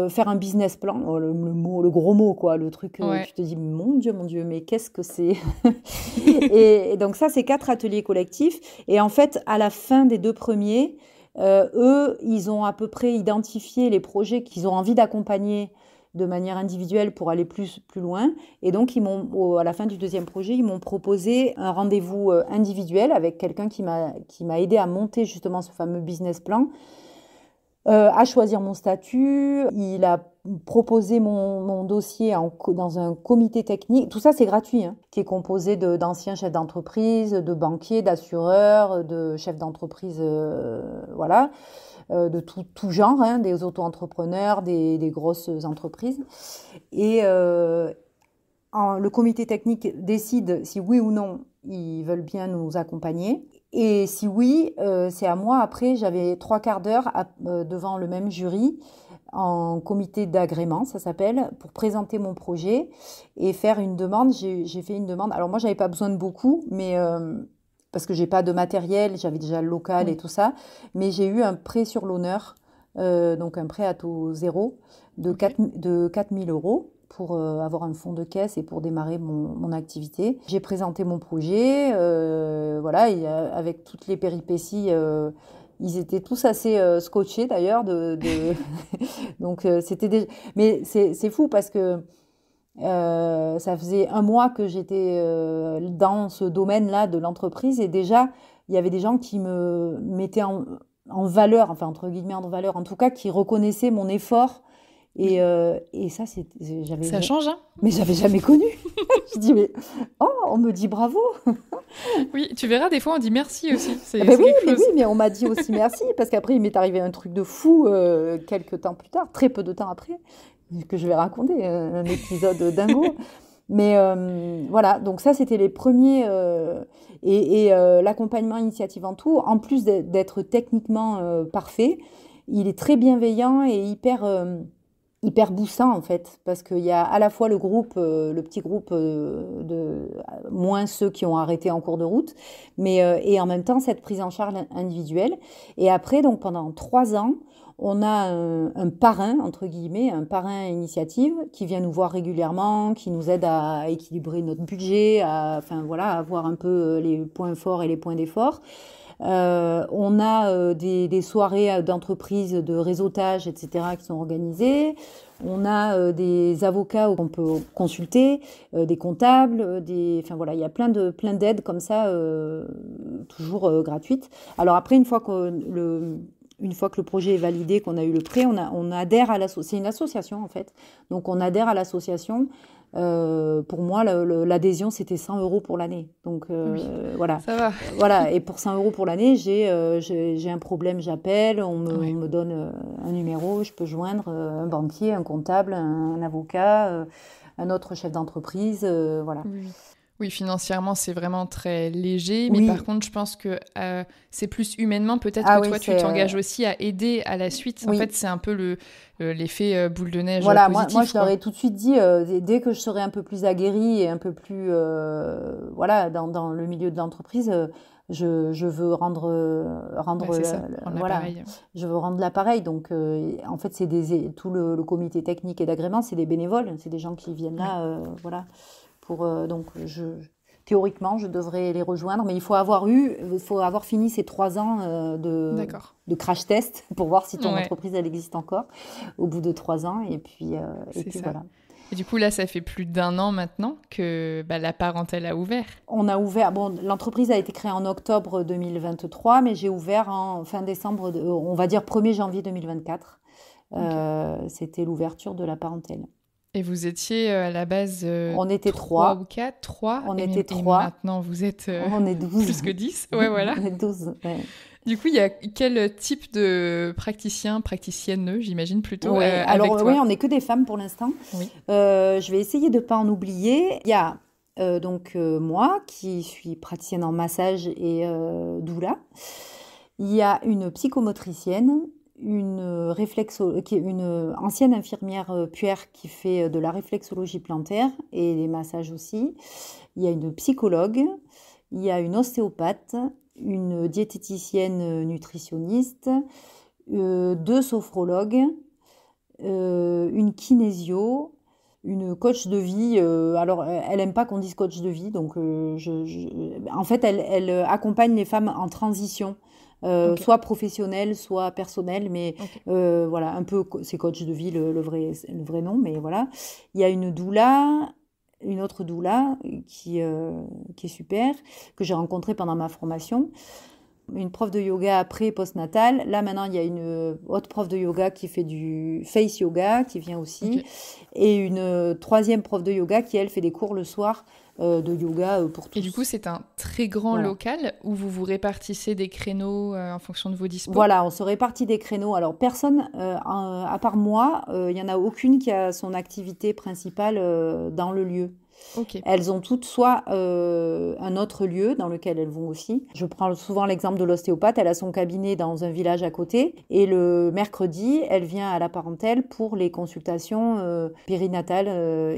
Faire un business plan, le gros mot quoi, le truc tu te dis mon Dieu, mais qu'est-ce que c'est et donc ça c'est 4 ateliers collectifs et en fait à la fin des 2 premiers, eux ils ont à peu près identifié les projets qu'ils ont envie d'accompagner de manière individuelle pour aller plus loin. Et donc, à la fin du 2e projet, ils m'ont proposé un rendez-vous individuel avec quelqu'un qui m'a aidé à monter justement ce fameux business plan À choisir mon statut, il a proposé mon dossier dans un comité technique. Tout ça, c'est gratuit, hein, qui est composé d'anciens chefs d'entreprise, de banquiers, d'assureurs, de chefs d'entreprise, voilà, de tout genre, hein, des auto-entrepreneurs, des grosses entreprises. Et le comité technique décide si oui ou non ils veulent bien nous accompagner. Et si oui, c'est à moi. Après, j'avais 3/4 d'heure devant le même jury en comité d'agrément, ça s'appelle, pour présenter mon projet et faire une demande. J'ai fait une demande. Alors moi, j'avais pas besoin de beaucoup, mais parce que j'ai pas de matériel, j'avais déjà le local et tout ça. Mais j'ai eu un prêt sur l'honneur, donc un prêt à taux zéro de 4 000 euros pour avoir un fonds de caisse et pour démarrer mon activité. J'ai présenté mon projet, voilà, et, avec toutes les péripéties. Ils étaient tous assez scotchés d'ailleurs. Donc c'était mais c'est fou parce que ça faisait 1 mois que j'étais dans ce domaine-là de l'entreprise et déjà il y avait des gens qui me mettaient en valeur, enfin entre guillemets en valeur, en tout cas qui reconnaissaient mon effort. Et ça, Ça change, hein? Mais j'avais jamais connu. Je dis, mais on me dit bravo. Oui, tu verras, des fois on dit merci aussi. Oui, mais on m'a dit aussi merci parce qu'après il m'est arrivé un truc de fou quelques temps plus tard, très peu de temps après, que je vais raconter, un épisode dingo. Mais voilà, donc ça c'était les premiers l'accompagnement Initiative en tout, en plus d'être techniquement parfait, il est très bienveillant et hyper boostant en fait, parce qu'il y a à la fois le petit groupe moins ceux qui ont arrêté en cours de route, mais et en même temps cette prise en charge individuelle. Et après, donc pendant 3 ans, on a un parrain, entre guillemets, un parrain initiative qui vient nous voir régulièrement, qui nous aide à équilibrer notre budget, enfin voilà, à voir un peu les points forts et les points d'effort. On a des soirées d'entreprise, de réseautage, etc. qui sont organisées. On a des avocats qu'on peut consulter, des comptables, enfin voilà, il y a plein d'aides comme ça, toujours gratuites. Alors après, une fois que le projet est validé, qu'on a eu le prêt, on adhère à l'association. C'est une association en fait. Donc on adhère à l'association. Pour moi, l'adhésion, c'était 100 euros pour l'année. Donc oui, voilà. Ça va. Voilà. Et pour 100 euros pour l'année, j'ai un problème, j'appelle, on me donne un numéro, je peux joindre un banquier, un comptable, un avocat, un autre chef d'entreprise. Voilà. Oui, financièrement, c'est vraiment très léger, mais par contre, je pense que c'est plus humainement. Peut-être que toi, tu t'engages aussi à aider à la suite. En fait, c'est un peu l'effet boule de neige positif. Moi, je leur ai tout de suite dit, dès que je serai un peu plus aguerrie et un peu plus voilà, dans le milieu de l'entreprise, je veux rendre l'appareil. Je veux rendre l'appareil. Donc, en fait, tout le comité technique et d'agrément, c'est des bénévoles, c'est des gens qui viennent là, voilà. Donc, théoriquement, je devrais les rejoindre, mais il faut avoir fini ces 3 ans de crash test pour voir si ton entreprise, elle existe encore au bout de 3 ans. Et puis voilà. Et du coup, là, ça fait plus d'1 an maintenant que la parentèle a ouvert. On a ouvert, l'entreprise a été créée en octobre 2023, mais j'ai ouvert en fin décembre, on va dire 1er janvier 2024. C'était l'ouverture de la parentèle. Et vous étiez à la base on était 3 ou 4, 3. On était 3. Et maintenant, vous êtes on est 12. Plus que 10. Ouais, voilà. On est 12, ouais. Du coup, il y a quel type de praticienne, j'imagine plutôt alors, avec toi? Oui, on n'est que des femmes pour l'instant. Oui. Je vais essayer de ne pas en oublier. Il y a moi, qui suis praticienne en massage et doula. Il y a une psychomotricienne, une ancienne infirmière puère qui fait de la réflexologie plantaire et des massages aussi. Il y a une psychologue, il y a une ostéopathe, une diététicienne nutritionniste, 2 sophrologues, une kinésio, une coach de vie. Alors, elle n'aime pas qu'on dise coach de vie, donc en fait, elle accompagne les femmes en transition. Soit professionnelle, soit personnelle, mais voilà, un peu, c'est coach de vie le vrai nom, mais voilà. Il y a une autre doula qui est super, que j'ai rencontrée pendant ma formation. une prof de yoga pré- et postnatal. Là, maintenant, il y a une autre prof de yoga qui fait du face yoga, qui vient aussi. Ok. Et une troisième prof de yoga qui, elle, fait des cours le soir de yoga pour Et du coup, tous. c'est un très grand Voilà. local où vous vous répartissez des créneaux en fonction de vos dispos? Voilà, on se répartit des créneaux. Alors, personne, à part moi, il n'y en a aucune qui a son activité principale dans le lieu. Ok. Elles ont toutes soit un autre lieu dans lequel elles vont aussi. Je prends souvent l'exemple de l'ostéopathe. Elle a son cabinet dans un village à côté. Et le mercredi, elle vient à la Parentèle pour les consultations périnatales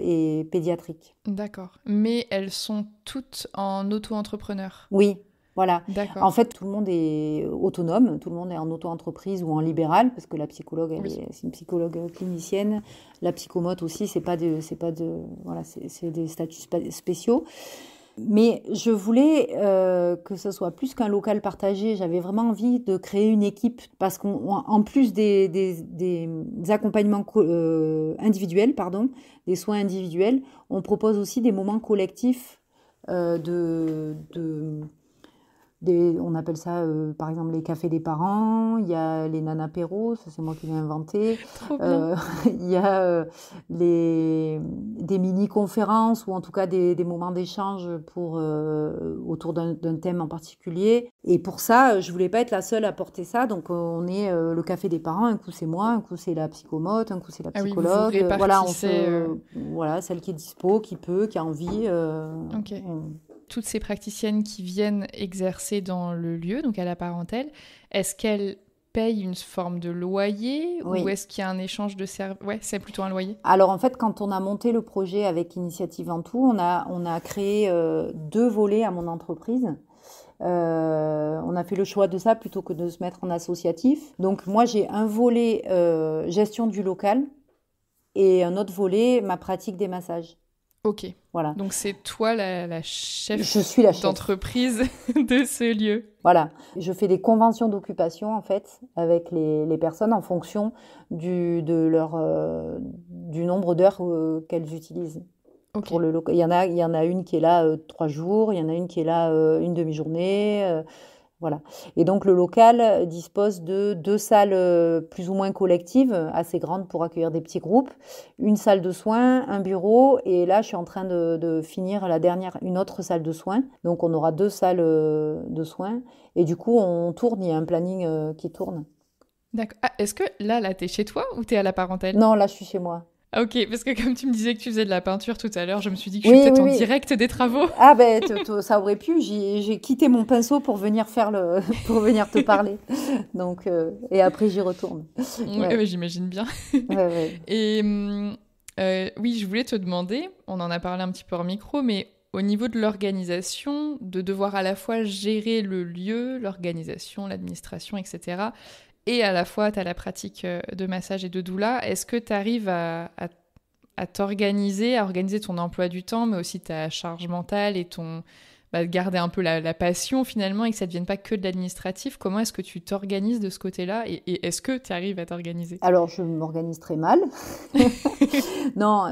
et pédiatriques. D'accord. Mais elles sont toutes en auto-entrepreneur. Oui, voilà. En D'accord. fait, tout le monde est autonome, tout le monde est en auto-entreprise ou en libéral, parce que la psychologue, Oui. c'est une psychologue clinicienne. La psychomote aussi, voilà, c'est des statuts spéciaux. Mais je voulais que ce soit plus qu'un local partagé. J'avais vraiment envie de créer une équipe parce qu'en plus des accompagnements individuels, pardon, des soins individuels, on propose aussi des moments collectifs de on appelle ça par exemple les cafés des parents, il y a les nanapéros, ça c'est moi qui l'ai inventé. Trop bien. Il y a des mini-conférences ou en tout cas des moments d'échange autour d'un thème en particulier. Et pour ça, je voulais pas être la seule à porter ça, donc on est le café des parents, un coup c'est moi, un coup c'est la psychomote, un coup c'est la Ah oui, vous vous psychologue. Voilà, répartissez. voilà, celle qui est dispo, qui peut, qui a envie. Ok. On- Toutes ces praticiennes qui viennent exercer dans le lieu, donc à la Parentèle, est-ce qu'elles payent une forme de loyer ou Oui. est-ce qu'il y a un échange de services? Ouais, c'est plutôt un loyer. Alors en fait, quand on a monté le projet avec Initiative Ventoux, on a créé 2 volets à mon entreprise. On a fait le choix de ça plutôt que de se mettre en associatif. Donc moi, j'ai un volet gestion du local et un autre volet ma pratique des massages. Ok. Voilà. Donc c'est toi la Je chef suis la chef. d'entreprise de ce lieu. Voilà. Je fais des conventions d'occupation en fait avec les personnes en fonction du nombre d'heures qu'elles utilisent. Ok. Pour le local. Il y en a une qui est là 3 jours, il y en a une qui est là une demi-journée. Voilà. Et donc le local dispose de 2 salles plus ou moins collectives, assez grandes pour accueillir des petits groupes, une salle de soins, un bureau, et là je suis en train de finir une autre salle de soins. Donc on aura 2 salles de soins, et du coup on tourne, il y a un planning qui tourne. D'accord. Ah, est-ce que là, t'es chez toi ou t'es à la Parentèle? Non, là je suis chez moi. Ah, ok, parce que comme tu me disais que tu faisais de la peinture tout à l'heure, je me suis dit que je suis Oui, peut-être oui, en oui. direct des travaux. Ah ben ça aurait pu, j'ai quitté mon pinceau pour venir pour venir te parler. Donc et après j'y retourne. Oui, Ouais, j'imagine bien. ouais, ouais. Et oui, je voulais te demander, on en a parlé un petit peu hors micro, mais au niveau de l'organisation, de devoir à la fois gérer le lieu, l'organisation, l'administration, etc., et à la fois, tu as la pratique de massage et de doula, est-ce que tu arrives à t'organiser, à organiser ton emploi du temps, mais aussi ta charge mentale et garder un peu la passion finalement et que ça ne devienne pas que de l'administratif? Comment est-ce que tu t'organises de ce côté-là et est-ce que tu arrives à t'organiser? Alors je m'organise très mal. Non,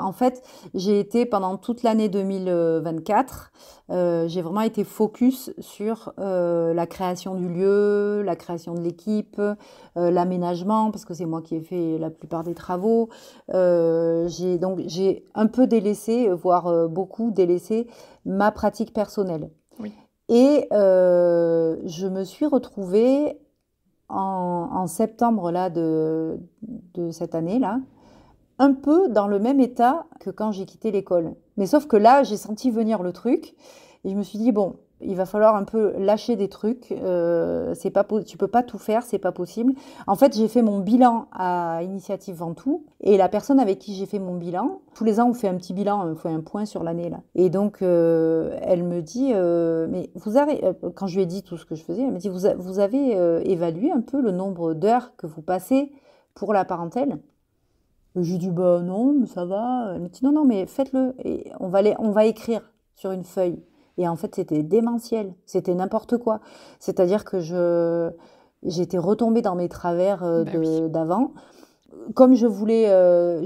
en fait, j'ai été pendant toute l'année 2024, j'ai vraiment été focus sur la création du lieu, la création de l'équipe, l'aménagement, parce que c'est moi qui ai fait la plupart des travaux. J'ai un peu délaissé, voire beaucoup délaissé ma pratique personnelle. Oui. Et je me suis retrouvée en septembre là, de cette année-là, un peu dans le même état que quand j'ai quitté l'école. Mais sauf que là, j'ai senti venir le truc et je me suis dit, bon, il va falloir un peu lâcher des trucs. Tu peux pas tout faire, c'est pas possible. En fait, j'ai fait mon bilan à Initiative Ventoux et la personne avec qui j'ai fait mon bilan, tous les ans, on fait un petit bilan, on fait un point sur l'année là. Et donc, elle me dit, mais quand je lui ai dit tout ce que je faisais, elle me dit, vous avez évalué un peu le nombre d'heures que vous passez pour la parentèle? J'ai dit, bah non, mais ça va. Elle m'a dit, non, non, mais faites-le. Et on va écrire sur une feuille. Et en fait, c'était démentiel. C'était n'importe quoi. C'est-à-dire que j'étais retombée dans mes travers Bah oui. d'avant. Comme je voulais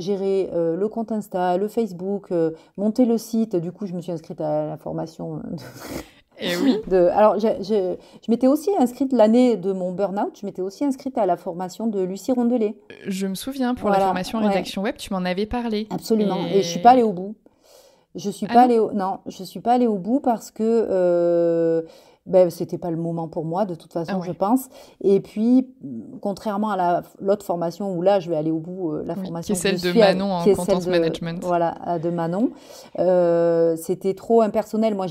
gérer le compte Insta, le Facebook, monter le site, du coup, je me suis inscrite à la formation. Et oui. Alors, je m'étais aussi inscrite l'année de mon burn-out, je m'étais aussi inscrite à la formation de Lucie Rondelet. Je me souviens, pour la Voilà, formation ouais, rédaction web, tu m'en avais parlé. absolument. Et je suis pas allée au bout. Je suis Ah pas non? allée non, je suis pas allée au bout parce que c'était pas le moment pour moi de toute Ah façon, je ouais. pense. Et puis, contrairement à l'autre formation où là, je vais aller au bout, la Oui, qui est formation que je celle de suis, Manon qui en est celle content management. de Manon, c'était trop impersonnel. Moi,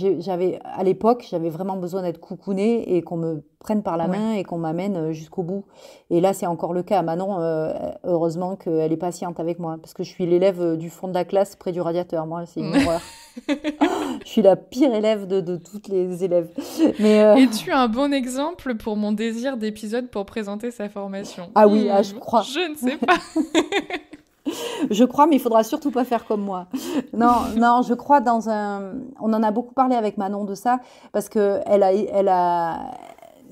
à l'époque, j'avais vraiment besoin d'être coucounée et qu'on me prenne par la Ouais. main et qu'on m'amène jusqu'au bout. Et là, c'est encore le cas. Manon, heureusement qu'elle est patiente avec moi parce que je suis l'élève du fond de la classe près du radiateur. Moi, c'est une horreur. Je suis la pire élève de toutes les élèves. Mais Es-tu un bon exemple pour mon désir d'épisode pour présenter sa formation? ah oui, je crois. Je ne sais pas. Je crois, mais il faudra surtout pas faire comme moi. Non, non, je crois on en a beaucoup parlé avec Manon de ça parce que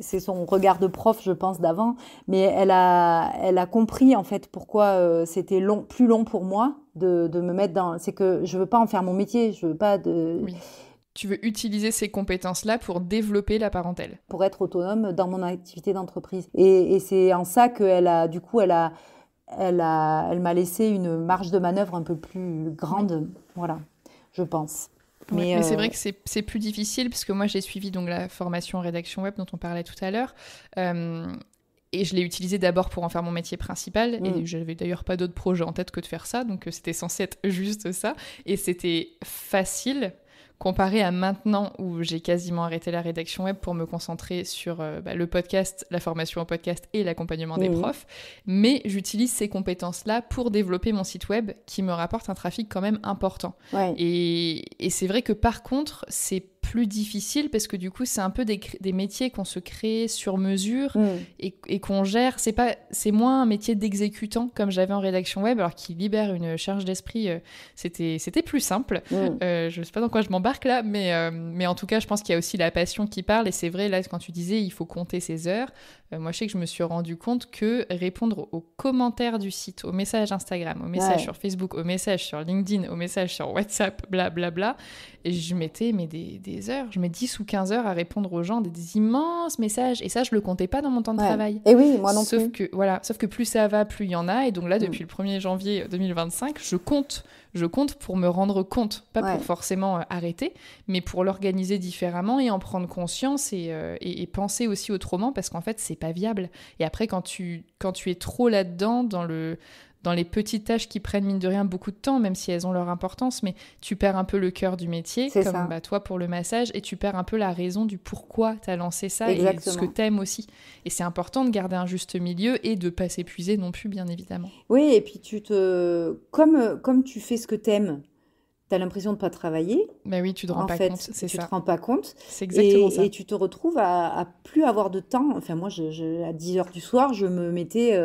c'est son regard de prof, je pense, d'avant, mais elle a compris en fait pourquoi c'était plus long pour moi de me mettre dans. C'est que je veux pas en faire mon métier, je veux pas Oui. Tu veux utiliser ces compétences-là pour développer la parentèle. pour être autonome dans mon activité d'entreprise. Et c'est en ça qu'elle a, du coup, elle m'a laissé une marge de manœuvre un peu plus grande, voilà, je pense. Ouais, mais c'est vrai que c'est plus difficile parce que moi j'ai suivi donc la formation en rédaction web dont on parlait tout à l'heure. Et je l'ai utilisé d'abord pour en faire mon métier principal. Et j'avais d'ailleurs pas d'autre projet en tête que de faire ça. Donc c'était censé être juste ça. Et c'était facile comparé à maintenant où j'ai quasiment arrêté la rédaction web pour me concentrer sur le podcast, la formation au podcast et l'accompagnement des profs. Mais j'utilise ces compétences-là pour développer mon site web qui me rapporte un trafic quand même important. Ouais. Et c'est vrai que par contre, c'est plus difficile parce que du coup, c'est un peu des métiers qu'on se crée sur mesure et qu'on gère. C'est moins un métier d'exécutant comme j'avais en rédaction web, alors qui libère une charge d'esprit. C'était plus simple. Je sais pas dans quoi je m'embarque là, mais en tout cas, je pense qu'il y a aussi la passion qui parle. Et c'est vrai, là, quand tu disais, il faut compter ses heures. Moi, je sais que je me suis rendu compte que répondre aux commentaires du site, aux messages Instagram, aux messages sur Facebook, aux messages sur LinkedIn, aux messages sur WhatsApp, blablabla, et je mettais des heures, je mets 10 ou 15 heures à répondre aux gens, des immenses messages, et ça, je le comptais pas dans mon temps de travail. Et oui, moi non plus. Sauf que plus ça va, plus il y en a, et donc là, depuis le 1er janvier 2025, je compte pour me rendre compte, pas pour forcément arrêter, mais pour l'organiser différemment et en prendre conscience et penser aussi autrement, parce qu'en fait, c'est pas viable. Et après, quand tu es trop là-dedans, dans les petites tâches qui prennent mine de rien beaucoup de temps, même si elles ont leur importance, mais tu perds un peu le cœur du métier, comme toi pour le massage, et tu perds un peu la raison du pourquoi tu as lancé ça. Exactement. Et ce que tu aimes aussi. Et c'est important de garder un juste milieu et de ne pas s'épuiser non plus, bien évidemment. Oui, et puis comme tu fais ce que tu aimes, tu as l'impression de ne pas travailler. Ben oui, tu te rends pas compte, c'est ça. Tu te rends pas compte. C'est exactement ça. Et tu te retrouves à plus avoir de temps. Enfin, moi, à 10h du soir, je me mettais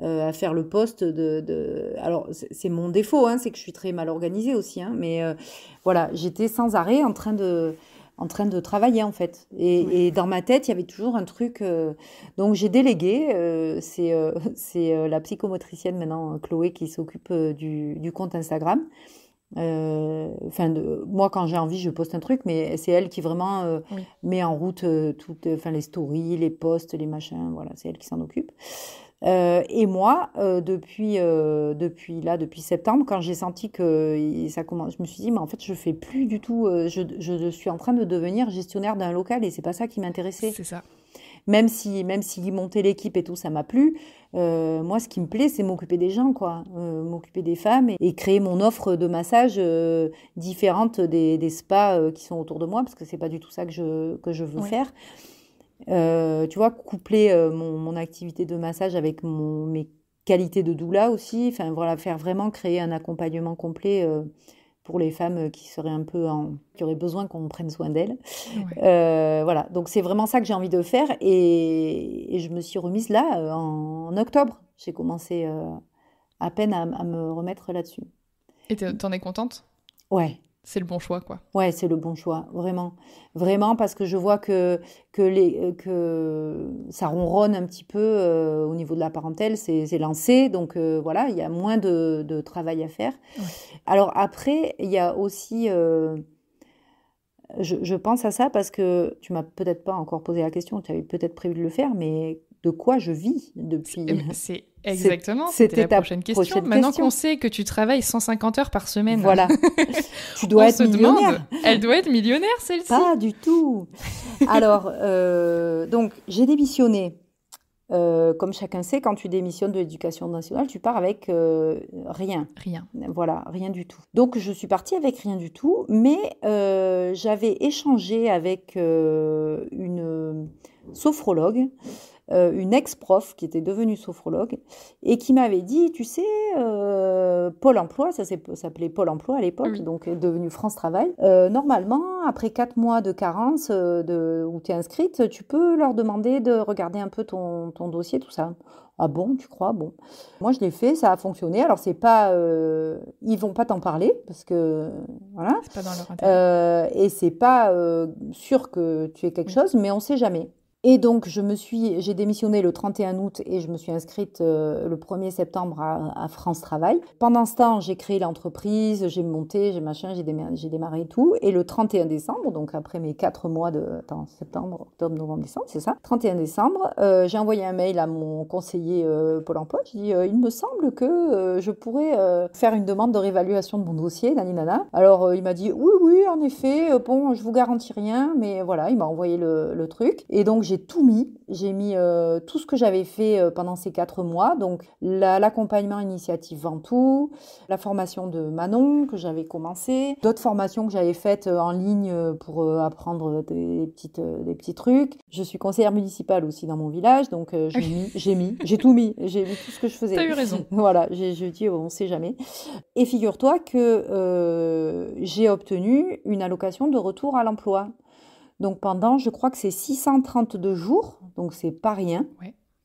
à faire le poste Alors, c'est mon défaut, hein, c'est que je suis très mal organisée aussi. Hein, mais voilà, j'étais sans arrêt en train de travailler, en fait. Et dans ma tête, il y avait toujours un truc... Donc, j'ai délégué. C'est la psychomotricienne, maintenant, Chloé, qui s'occupe du compte Instagram. Moi, quand j'ai envie, je poste un truc, mais c'est elle qui vraiment met en route les stories, les posts, les machins. Voilà, c'est elle qui s'en occupe. Et moi, depuis septembre, quand j'ai senti que ça commence, je me suis dit, mais en fait, je fais plus du tout. Je suis en train de devenir gestionnaire d'un local et c'est pas ça qui m'intéressait. C'est ça. Même si monter l'équipe et tout, ça m'a plu. Moi, ce qui me plaît, c'est m'occuper des gens, quoi. M'occuper des femmes et créer mon offre de massage différente des spas qui sont autour de moi, parce que c'est pas du tout ça que je veux faire. Tu vois, coupler mon activité de massage avec mes qualités de doula aussi. Enfin, voilà, créer un accompagnement complet pour les femmes qui seraient qui auraient besoin qu'on prenne soin d'elles. Voilà, donc c'est vraiment ça que j'ai envie de faire et je me suis remise là en octobre. J'ai commencé à peine à me remettre là-dessus. Et t'en es contente ? Ouais. C'est le bon choix, quoi. Ouais, c'est le bon choix, vraiment. Vraiment, parce que je vois que ça ronronne un petit peu au niveau de la parentèle, c'est lancé, donc voilà, il y a moins de travail à faire. Ouais. Alors après, il y a aussi Je pense à ça parce que tu m'as peut-être pas encore posé la question, tu avais peut-être prévu de le faire, mais de quoi je vis depuis... C'est exactement, c'était la prochaine question. Maintenant qu'on sait que tu travailles 150 heures par semaine, voilà. Tu dois être millionnaire. Elle doit être millionnaire, celle-ci. Pas du tout. Alors, donc, j'ai démissionné. Comme chacun sait, quand tu démissionnes de l'éducation nationale, tu pars avec rien. Rien. Voilà, rien du tout. Donc, je suis partie avec rien du tout, mais j'avais échangé avec une sophrologue, une ex-prof qui était devenue sophrologue et qui m'avait dit, tu sais, Pôle emploi, ça s'appelait Pôle emploi à l'époque, Oui. donc devenu France Travail. Normalement, après 4 mois de carence où tu es inscrite, tu peux leur demander de regarder un peu ton dossier, tout ça. Ah bon, tu crois? Bon. Moi, je l'ai fait, ça a fonctionné. Alors, c'est pas... ils vont pas t'en parler, parce que... Voilà. C'est pas dans leur intérêt. Et c'est pas sûr que tu aies quelque chose, mais on sait jamais. Et donc, j'ai démissionné le 31 août et je me suis inscrite le 1er septembre à France Travail. Pendant ce temps, j'ai créé l'entreprise, j'ai monté, j'ai démarré et tout. Et le 31 décembre, donc après mes 4 mois septembre, octobre, novembre, décembre, c'est ça, 31 décembre, j'ai envoyé un mail à mon conseiller Pôle emploi. J'ai dit, il me semble que je pourrais faire une demande de réévaluation de mon dossier, naninana. Alors, il m'a dit, oui, en effet, bon, je vous garantis rien, mais voilà, il m'a envoyé le truc. Et donc, j'ai tout mis. J'ai mis tout ce que j'avais fait pendant ces 4 mois. Donc, l'accompagnement initiative Ventoux, la formation de Manon que j'avais commencé, d'autres formations que j'avais faites en ligne pour apprendre des petits trucs. Je suis conseillère municipale aussi dans mon village, donc j'ai tout mis. J'ai mis tout ce que je faisais. T'as eu raison. Voilà, j'ai dit, on ne sait jamais. Et figure-toi que j'ai obtenu une allocation de retour à l'emploi. Donc pendant, je crois que c'est 632 jours, donc c'est pas rien.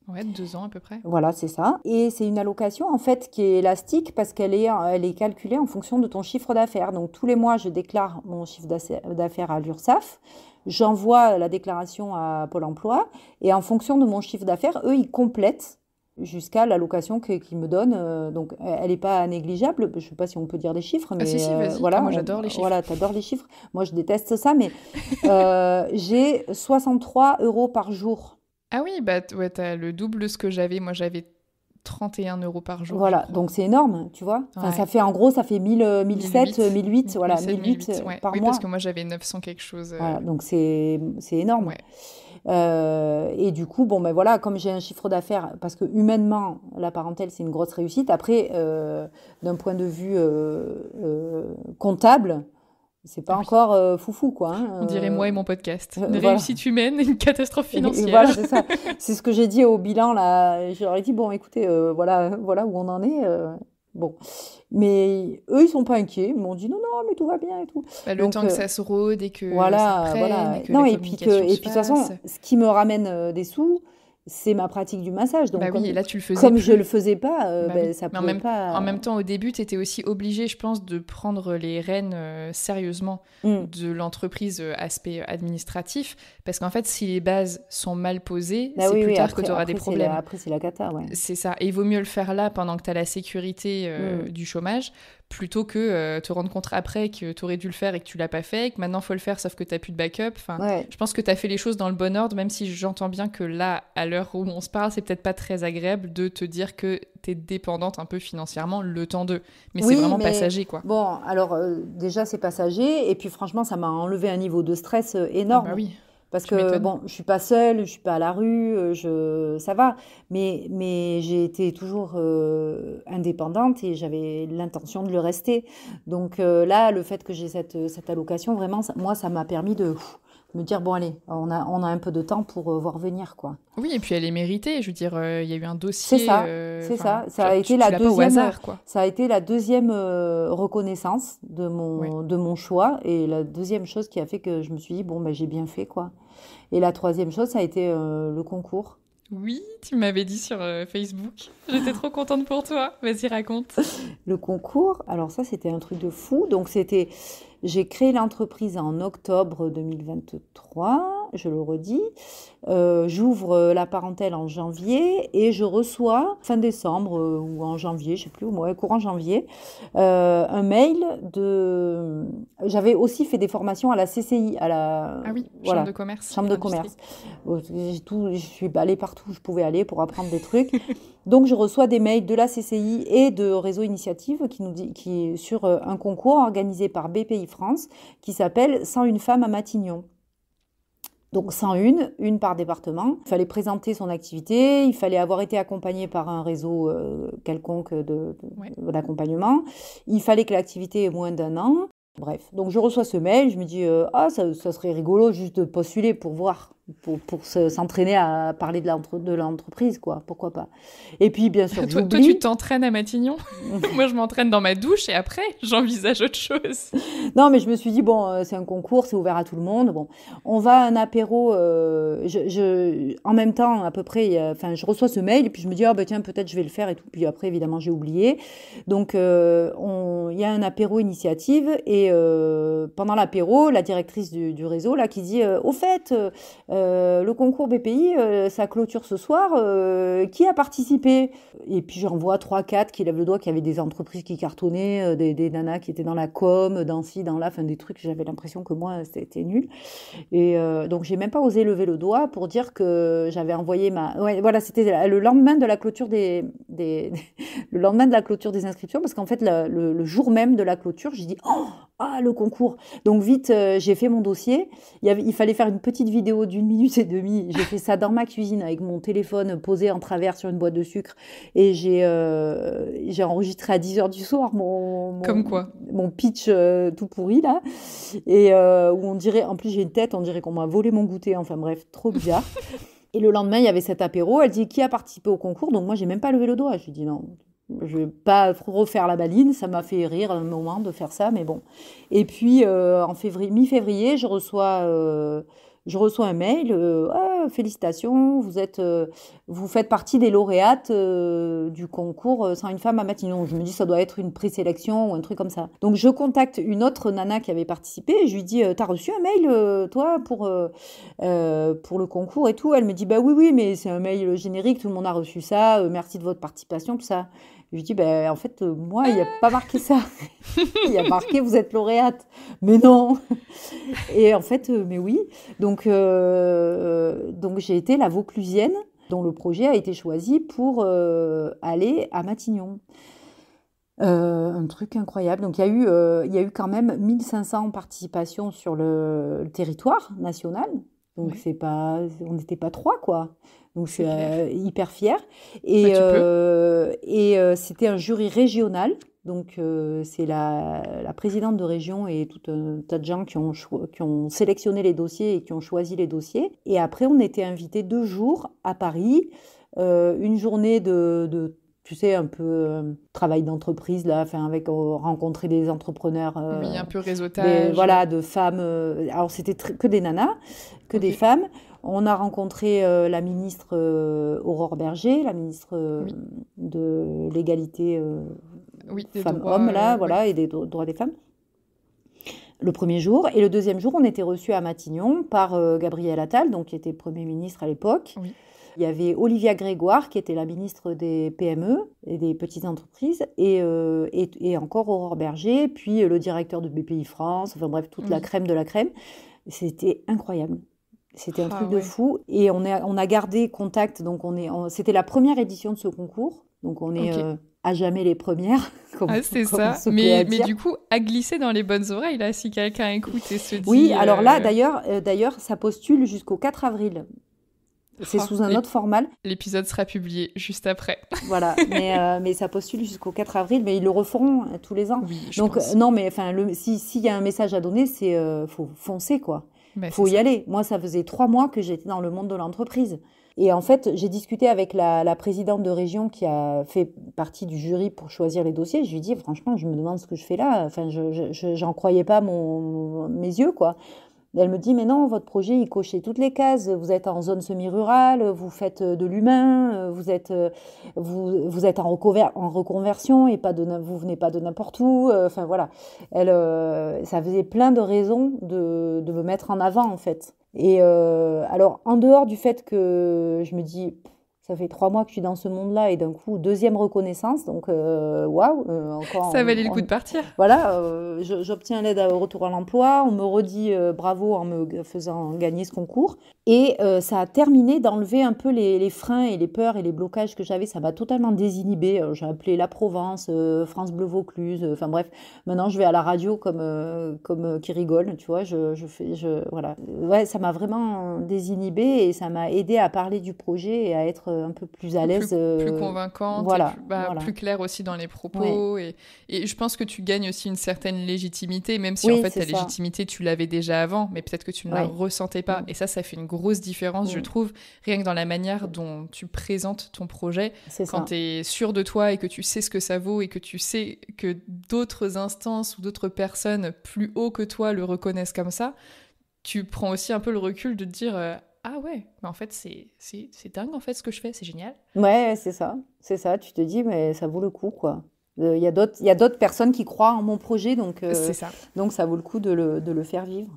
Ouais, 2 ans à peu près. Voilà, c'est ça. Et c'est une allocation en fait qui est élastique parce qu'elle est calculée en fonction de ton chiffre d'affaires. Donc tous les mois, je déclare mon chiffre d'affaires à l'URSSAF, j'envoie la déclaration à Pôle emploi et en fonction de mon chiffre d'affaires, eux, ils complètent jusqu'à l'allocation qu'ils me donnent. Donc, elle n'est pas négligeable. Je ne sais pas si on peut dire des chiffres, mais si, vas-y. voilà. Moi, j'adore les chiffres. Voilà, tu adores les chiffres. Moi, je déteste ça, mais j'ai 63 € par jour. Ah oui, bah ouais, t'as le double de ce que j'avais. Moi, j'avais 31 € par jour. Voilà, donc c'est énorme, tu vois. Enfin, ouais. Ça fait en gros, ça fait 1007, 1008, voilà, 1008 ouais. par mois. Oui, parce que moi, j'avais 900 quelque chose. Voilà, donc c'est énorme. Ouais. Et du coup, bon, ben voilà, comme j'ai un chiffre d'affaires, parce que humainement, la parentèle, c'est une grosse réussite. Après, d'un point de vue comptable, c'est pas encore foufou, quoi. Hein. On dirait moi et mon podcast. Une réussite humaine et une catastrophe financière. Et voilà, c'est ça. C'est ce que j'ai dit au bilan, là. Je leur ai dit, bon, écoutez, voilà où on en est. Bon, mais eux, ils sont pas inquiets. Ils m'ont dit non, mais tout va bien et tout. Bah, le temps que ça se rôde et que ça prenne et que non, la et puis de toute façon, ce qui me ramène des sous, c'est ma pratique du massage. Donc, oui, et là, tu le faisais comme plus. je le faisais pas, oui. ça pouvait pas... En même temps, au début, tu étais aussi obligée, je pense, de prendre les rênes sérieusement de l'entreprise aspect administratif. Parce qu'en fait, si les bases sont mal posées, c'est plus tard que tu auras des problèmes. Après, c'est la cata, ouais. C'est ça. Et il vaut mieux le faire là, pendant que tu as la sécurité du chômage, plutôt que te rendre compte après que tu aurais dû le faire et que tu l'as pas fait, et que maintenant, il faut le faire, sauf que tu n'as plus de backup. Enfin, je pense que tu as fait les choses dans le bon ordre, même si j'entends bien que là, à l'heure où on se parle, c'est peut-être pas très agréable de te dire que tu es dépendante un peu financièrement le temps d'eux. Mais c'est vraiment passager, quoi. Bon, alors déjà, c'est passager. Et puis franchement, ça m'a enlevé un niveau de stress énorme. Ah bah oui. Parce que bon, je suis pas seule, je suis pas à la rue, ça va. Mais j'ai été toujours indépendante et j'avais l'intention de le rester. Donc là, le fait que j'ai cette allocation, vraiment, moi, ça m'a permis de me dire, bon allez, on a un peu de temps pour voir venir, quoi. Oui, et puis elle est méritée. Je veux dire, il y a eu un dossier. C'est ça, c'est ça. Ça a été la deuxième. Pas au hasard, quoi. Ça a été la deuxième reconnaissance de mon choix et la deuxième chose qui a fait que je me suis dit, bon, j'ai bien fait, quoi. Et la troisième chose, ça a été le concours. Oui, tu m'avais dit sur Facebook. J'étais trop contente pour toi. Vas-y, raconte. Le concours, alors ça, c'était un truc de fou. Donc, j'ai créé l'entreprise en octobre 2023. je le redis. J'ouvre la parentèle en janvier et je reçois, fin décembre ou en janvier, je ne sais plus, courant janvier, un mail de... J'avais aussi fait des formations à la CCI, à la... Ah oui, voilà, chambre de commerce. chambre de commerce. Je suis allée partout où je pouvais aller pour apprendre des trucs. Donc, je reçois des mails de la CCI et de Réseau Initiative qui sur un concours organisé par BPI France qui s'appelle 101 femmes à Matignon. Donc 101, une par département. Il fallait présenter son activité, il fallait avoir été accompagné par un réseau quelconque d'accompagnement. Il fallait que l'activité ait moins d'1 an. Bref, donc je reçois ce mail, je me dis ça serait rigolo juste de postuler pour voir, pour s'entraîner à parler de l'entreprise, quoi, pourquoi pas. Et puis bien sûr, Toi, tu t'entraînes à Matignon. Moi, je m'entraîne dans ma douche et après, j'envisage autre chose. Non, mais je me suis dit, bon, c'est un concours, c'est ouvert à tout le monde. Bon, on va à un apéro. En même temps, à peu près, je reçois ce mail et puis je me dis, tiens, peut-être je vais le faire et tout. Puis après, évidemment, j'ai oublié. Donc, il y a un apéro initiative et pendant l'apéro, la directrice du réseau, là, qui dit, au fait, le concours BPI, ça clôture ce soir. Qui a participé? Et puis, j'en vois 3-4 qui lèvent le doigt, qui avaient des entreprises qui cartonnaient, des nanas qui étaient dans la com, dans ci, dans là, enfin des trucs, j'avais l'impression que moi, c'était nul. Et donc, j'ai même pas osé lever le doigt pour dire que j'avais envoyé Ouais, voilà, c'était le lendemain de la clôture le lendemain de la clôture des inscriptions, parce qu'en fait, le jour même de la clôture, j'ai dit « Oh, le concours !» Donc, vite, j'ai fait mon dossier. Il fallait faire une petite vidéo d'1 minute et demie. J'ai fait ça dans ma cuisine avec mon téléphone posé en travers sur une boîte de sucre. Et j'ai enregistré à 10h du soir Comme quoi mon pitch tout pourri, là. Et où on dirait, en plus j'ai une tête, on dirait qu'on m'a volé mon goûter. Enfin bref, trop bizarre. Et le lendemain, il y avait cet apéro. Elle dit, qui a participé au concours? Donc moi, j'ai même pas levé le doigt. Je lui dis non, je vais pas refaire la maline. Ça m'a fait rire un moment de faire ça, mais bon. Et puis, mi-février, je reçois un mail. Félicitations, vous faites partie des lauréates du concours 101 femmes à Matignon. Je me dis, ça doit être une présélection ou un truc comme ça. Donc, je contacte une autre nana qui avait participé. Et je lui dis, t'as reçu un mail, toi, pour le concours et tout? Elle me dit, bah oui, mais c'est un mail générique, tout le monde a reçu ça. Merci de votre participation, tout ça. Je lui dis, en fait, moi, il n'y a pas marqué ça. Il y a marqué, vous êtes lauréate. Mais non. Et en fait, mais oui. Donc j'ai été la Vauclusienne dont le projet a été choisi pour aller à Matignon. Un truc incroyable. Donc, il y a eu quand même 1500 participations sur le territoire national. Donc, oui. On n'était pas 3, quoi. Donc, je suis hyper fière. Et c'était un jury régional. Donc, c'est la présidente de région et tout un tas de gens qui ont sélectionné les dossiers et qui ont choisi les dossiers. Et après, on était invités 2 jours à Paris. Une journée de tu sais, un peu travail d'entreprise, là, avec rencontrer des entrepreneurs. Oui, un peu réseautage. Voilà, de femmes. Alors, c'était que des nanas, que des femmes. On a rencontré la ministre Aurore Berger, la ministre de l'égalité femmes-hommes, là, voilà, et des droits des femmes. Le premier jour. Et le deuxième jour, on était reçus à Matignon par Gabriel Attal, donc, qui était Premier ministre à l'époque. Oui. Il y avait Olivia Grégoire, qui était la ministre des PME et des petites entreprises, et encore Aurore Berger, puis le directeur de BPI France, enfin bref, toute la crème de la crème. C'était incroyable. C'était un truc de fou. Et on a gardé contact, donc c'était la première édition de ce concours, donc on est à jamais les premières. C'est ça, mais du coup, à glisser dans les bonnes oreilles, là, si quelqu'un écoute et se dit... Oui, alors là, d'ailleurs, ça postule jusqu'au 4 avril. C'est sous un autre format. L'épisode sera publié juste après. Voilà, mais ça postule jusqu'au 4 avril, mais ils le referont tous les ans. Oui, donc pense. Non, mais s'il y a un message à donner, c'est faut foncer, quoi. Faut y aller. Moi, ça faisait 3 mois que j'étais dans le monde de l'entreprise. Et en fait, j'ai discuté avec la présidente de région qui a fait partie du jury pour choisir les dossiers. Je lui ai dit, franchement, je me demande ce que je fais là. Enfin, j'en croyais pas mes yeux, quoi. Et elle me dit, mais non, votre projet, il cochait toutes les cases. Vous êtes en zone semi-rurale, vous faites de l'humain, vous êtes en reconversion et vous venez pas de n'importe où. Enfin, voilà. Ça faisait plein de raisons de me mettre en avant, en fait. Et alors, en dehors du fait que je me dis, ça fait 3 mois que je suis dans ce monde-là et d'un coup, deuxième reconnaissance, donc waouh, encore. Ça valait le coup de partir. Voilà, j'obtiens l'aide au retour à l'emploi, on me redit bravo en me faisant gagner ce concours. Et ça a terminé d'enlever un peu les freins et les peurs et les blocages que j'avais. Ça m'a totalement désinhibée. J'ai appelé La Provence, France Bleu Vaucluse. Enfin bref, maintenant je vais à la radio comme qui rigole, tu vois. Voilà. Ouais, ça m'a vraiment désinhibée et ça m'a aidé à parler du projet et à être un peu plus à l'aise. Plus convaincante, voilà, et voilà. plus claire aussi dans les propos. Ouais. Et je pense que tu gagnes aussi une certaine légitimité, même si en fait ta légitimité, tu l'avais déjà avant, mais peut-être que tu ne la ressentais pas. Et ça fait une grosse différence, je trouve, rien que dans la manière dont tu présentes ton projet. Quand tu es sûr de toi et que tu sais ce que ça vaut et que tu sais que d'autres instances ou d'autres personnes plus haut que toi le reconnaissent comme ça, tu prends aussi un peu le recul de te dire ah ouais, mais en fait c'est dingue en fait ce que je fais, c'est génial. Ouais, c'est ça, tu te dis mais ça vaut le coup quoi. Il y a d'autres personnes qui croient en mon projet, donc ça vaut le coup de le faire vivre.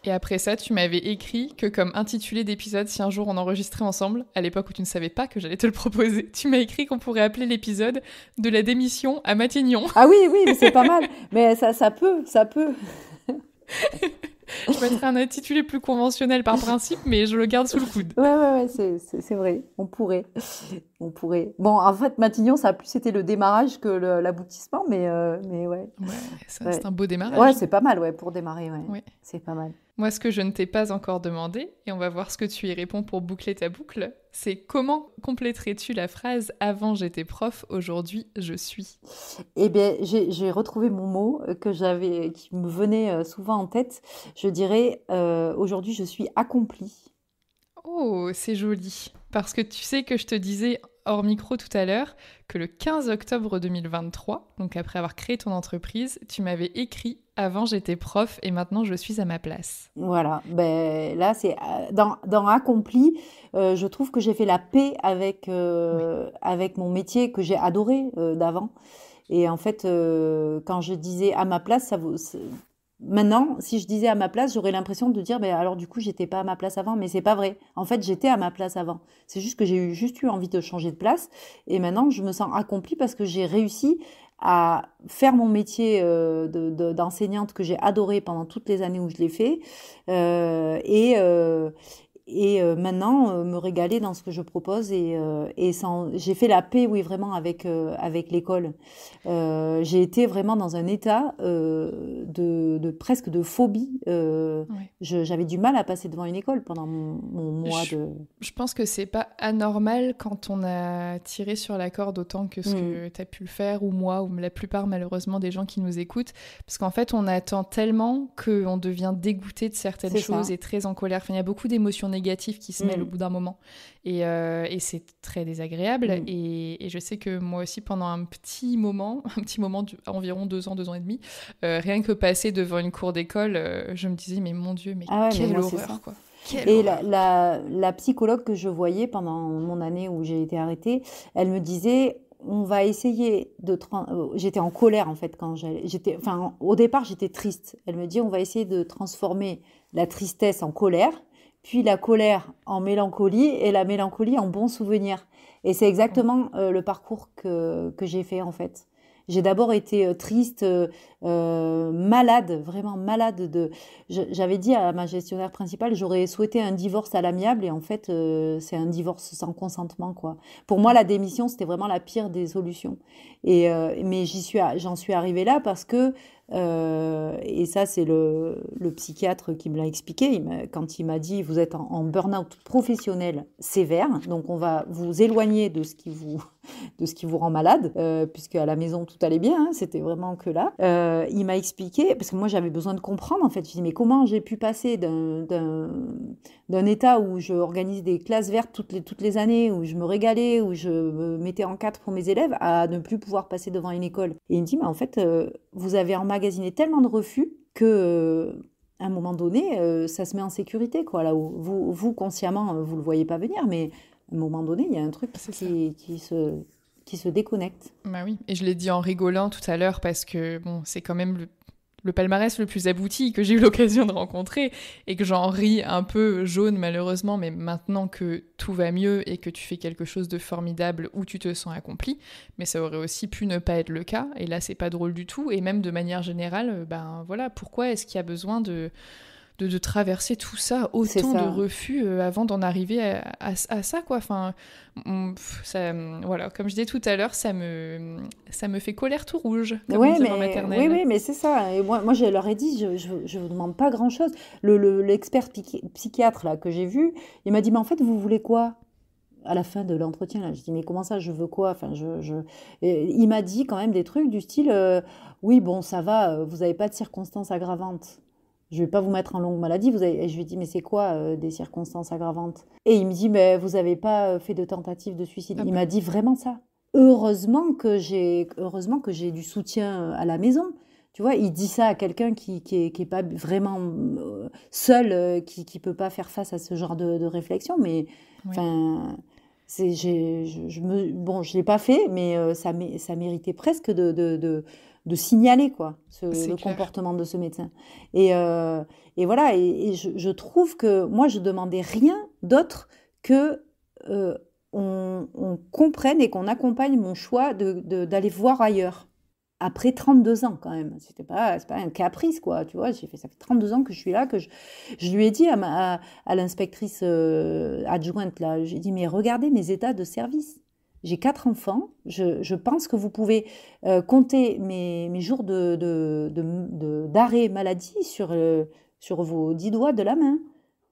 Et après ça, tu m'avais écrit que comme intitulé d'épisode, si un jour on enregistrait ensemble, à l'époque où tu ne savais pas que j'allais te le proposer, tu m'as écrit qu'on pourrait appeler l'épisode de la démission à Matignon. Ah oui, mais c'est pas mal. Mais ça peut. Je mettrais un intitulé plus conventionnel par principe, mais je le garde sous le coude. Ouais, c'est vrai. On pourrait. Bon, en fait, Matignon, ça a plus été le démarrage que l'aboutissement, mais ouais. Ouais, c'est un beau démarrage. Ouais, c'est pas mal, ouais, pour démarrer, ouais. C'est pas mal. Moi, ce que je ne t'ai pas encore demandé, et on va voir ce que tu y réponds pour boucler ta boucle, c'est comment compléterais-tu la phrase « Avant j'étais prof, aujourd'hui je suis ». Eh bien, j'ai retrouvé mon mot qui me venait souvent en tête. Je dirais aujourd'hui je suis accomplie. Oh, c'est joli. Parce que tu sais que je te disais hors micro tout à l'heure que le 15 octobre 2023, donc après avoir créé ton entreprise, tu m'avais écrit « Avant j'étais prof et maintenant je suis à ma place ». Voilà, ben là c'est dans accompli, je trouve que j'ai fait la paix avec mon métier que j'ai adoré d'avant. Et en fait, quand je disais à ma place, maintenant, si je disais à ma place, j'aurais l'impression de dire, ben alors du coup, j'étais pas à ma place avant, mais c'est pas vrai. En fait, j'étais à ma place avant. C'est juste que j'ai juste eu envie de changer de place, et maintenant, je me sens accomplie parce que j'ai réussi à faire mon métier d'enseignante que j'ai adoré pendant toutes les années où je l'ai fait, et maintenant me régaler dans ce que je propose j'ai fait la paix, oui, vraiment avec l'école. J'ai été vraiment dans un état de presque de phobie. J'avais du mal à passer devant une école pendant mon mois de... Je pense que c'est pas anormal quand on a tiré sur la corde autant que ce que tu as pu le faire, ou moi, ou la plupart malheureusement des gens qui nous écoutent, parce qu'en fait on attend tellement qu'on devient dégoûté de certaines choses et très en colère. Enfin, il y a beaucoup d'émotions négatives qui se mêlent au bout d'un moment, et c'est très désagréable. Et je sais que moi aussi, pendant un petit moment environ 2 ans et demi, rien que passer devant une cour d'école, je me disais mais mon Dieu, mais quelle horreur quoi. Et la psychologue que je voyais pendant mon année où j'ai été arrêtée, elle me disait on va essayer j'étais en colère en fait au départ j'étais triste. Elle me dit on va essayer de transformer la tristesse en colère, puis la colère en mélancolie et la mélancolie en bon souvenir. Et c'est exactement le parcours que j'ai fait en fait. J'ai d'abord été triste, malade, vraiment malade. J'avais dit à ma gestionnaire principale, j'aurais souhaité un divorce à l'amiable, et en fait, c'est un divorce sans consentement, quoi. Pour moi, la démission, c'était vraiment la pire des solutions. Mais j'en suis arrivée là parce que, et ça, c'est le psychiatre qui me l'a expliqué, quand il m'a dit, vous êtes en burn-out professionnel sévère, donc on va vous éloigner de ce qui vous rend malade, puisque à la maison tout allait bien, hein, c'était vraiment que là. Il m'a expliqué, parce que moi j'avais besoin de comprendre en fait. Je dis mais comment j'ai pu passer d'un état où je organise des classes vertes toutes les années, où je me régalais, où je me mettais en quatre pour mes élèves, à ne plus pouvoir passer devant une école. Et il me dit mais en fait vous avez emmagasiné tellement de refus que à un moment donné, ça se met en sécurité, quoi. Là où vous consciemment, vous le voyez pas venir, mais à un moment donné, il y a un truc qui se déconnecte. Bah oui, et je l'ai dit en rigolant tout à l'heure parce que bon, c'est quand même le palmarès le plus abouti que j'ai eu l'occasion de rencontrer et que j'en ris un peu jaune malheureusement, mais maintenant que tout va mieux et que tu fais quelque chose de formidable où tu te sens accompli, mais ça aurait aussi pu ne pas être le cas, et là c'est pas drôle du tout, et même de manière générale, ben voilà, pourquoi est-ce qu'il y a besoin de traverser tout ça, autant de refus avant d'en arriver à ça, quoi. Enfin, voilà, comme je disais tout à l'heure, ça me fait colère tout rouge, comme on dit en maternelle. Oui, mais c'est ça. Et moi, je leur ai dit, je vous demande pas grand-chose. L'expert psychiatre là, que j'ai vu, il m'a dit, mais en fait, vous voulez quoi à la fin de l'entretien là? Je dis, mais comment ça, je veux quoi? Enfin, Et il m'a dit quand même des trucs du style, oui, bon, ça va, vous n'avez pas de circonstances aggravantes. Je ne vais pas vous mettre en longue maladie. Et je lui dis, mais c'est quoi des circonstances aggravantes? Et il me dit, mais vous n'avez pas fait de tentative de suicide. Il m'a dit vraiment ça. Heureusement que j'ai du soutien à la maison. Tu vois, il dit ça à quelqu'un qui est pas vraiment seul, qui ne peut pas faire face à ce genre de réflexion. Mais enfin, je l'ai pas fait, mais ça méritait presque de signaler quoi, le comportement de ce médecin. Et voilà, et je trouve que moi, je demandais rien d'autre que on comprenne et qu'on accompagne mon choix d'aller voir ailleurs. Après 32 ans, quand même. C'est pas un caprice, quoi. Tu vois, ça fait 32 ans que je suis là, que je lui ai dit à l'inspectrice adjointe, là, j'ai dit, mais regardez mes états de service. J'ai 4 enfants. Je pense que vous pouvez compter mes jours d'arrêt maladie sur vos 10 doigts de la main.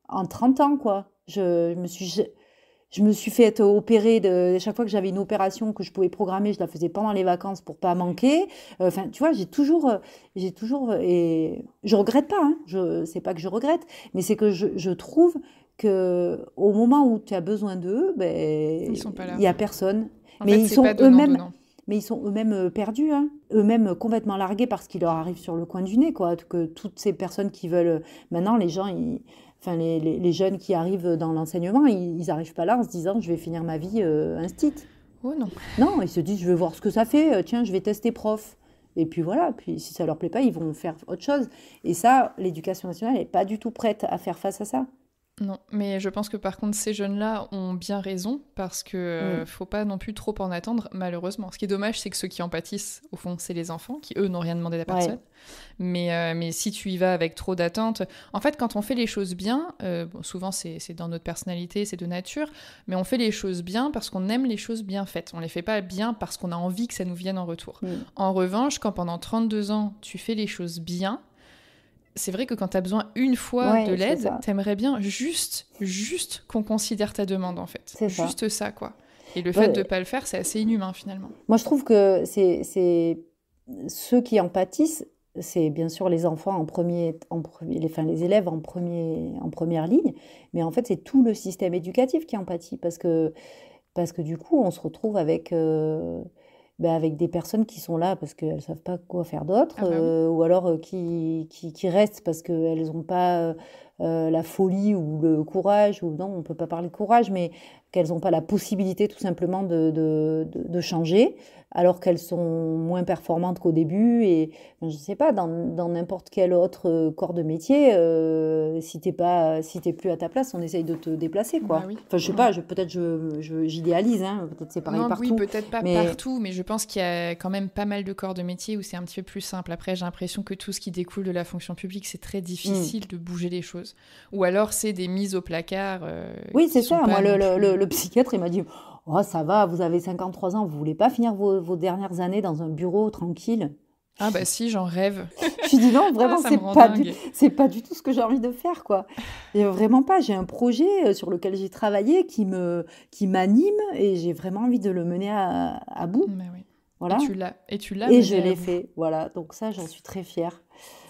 En 30 ans, quoi. Je me suis fait opérer chaque fois que j'avais une opération que je pouvais programmer, je la faisais pendant les vacances pour pas manquer. Enfin, tu vois, j'ai toujours, et je regrette pas. Hein, c'est pas que je regrette, mais c'est que je trouve que au moment où tu as besoin d'eux, ben, ils sont pas là. Il y a personne. Mais ils sont eux-mêmes. Mais ils sont eux-mêmes perdus, hein, eux-mêmes complètement largués par ce qui leur arrive sur le coin du nez, quoi. Que toutes ces personnes qui veulent, maintenant, les gens, enfin les jeunes qui arrivent dans l'enseignement, ils n'arrivent pas là en se disant je vais finir ma vie instite. Oh non. Non, ils se disent je vais voir ce que ça fait, tiens, je vais tester prof. Et puis voilà, puis si ça leur plaît pas, ils vont faire autre chose. Et ça, l'éducation nationale n'est pas du tout prête à faire face à ça. Non, mais je pense que par contre ces jeunes-là ont bien raison parce que faut pas non plus trop en attendre malheureusement. Ce qui est dommage, c'est que ceux qui en pâtissent au fond, c'est les enfants qui eux n'ont rien demandé à personne. Ouais. Mais si tu y vas avec trop d'attentes, en fait quand on fait les choses bien, bon, souvent c'est dans notre personnalité, c'est de nature, mais on fait les choses bien parce qu'on aime les choses bien faites. On les fait pas bien parce qu'on a envie que ça nous vienne en retour. En revanche, quand pendant 32 ans tu fais les choses bien, c'est vrai que quand tu as besoin une fois de l'aide, t'aimerais bien juste qu'on considère ta demande, en fait. C'est juste ça, quoi. Et le fait de ne pas le faire, c'est assez inhumain, finalement. Moi, je trouve que c'est ceux qui en pâtissent, c'est bien sûr les enfants les élèves en première ligne, mais en fait, c'est tout le système éducatif qui en pâtit, parce que du coup, on se retrouve avec des personnes qui sont là parce qu'elles ne savent pas quoi faire d'autre, ou alors qui restent parce qu'elles n'ont pas la folie ou le courage, ou non, on ne peut pas parler de courage, mais qu'elles n'ont pas la possibilité tout simplement de changer, alors qu'elles sont moins performantes qu'au début. Et je ne sais pas, dans n'importe quel autre corps de métier, si t'es plus à ta place, on essaye de te déplacer, quoi. Bah oui. Enfin, je sais pas, peut-être j'idéalise, hein, peut-être c'est pareil partout. Oui, peut-être pas partout, mais je pense qu'il y a quand même pas mal de corps de métier où c'est un petit peu plus simple. Après, j'ai l'impression que tout ce qui découle de la fonction publique, c'est très difficile de bouger les choses. Ou alors, c'est des mises au placard. Oui, c'est ça. Moi, le psychiatre, il m'a dit « Oh, ça va, vous avez 53 ans, vous voulez pas finir vos dernières années dans un bureau tranquille ?» Ah bah si, j'en rêve. Je dis non, vraiment, c'est pas du tout ce que j'ai envie de faire, quoi. Et vraiment pas. J'ai un projet sur lequel j'ai travaillé qui m'anime et j'ai vraiment envie de le mener à bout. Mais oui. Voilà. Et tu l'as. Et je l'ai fait. Voilà. Donc ça, j'en suis très fière.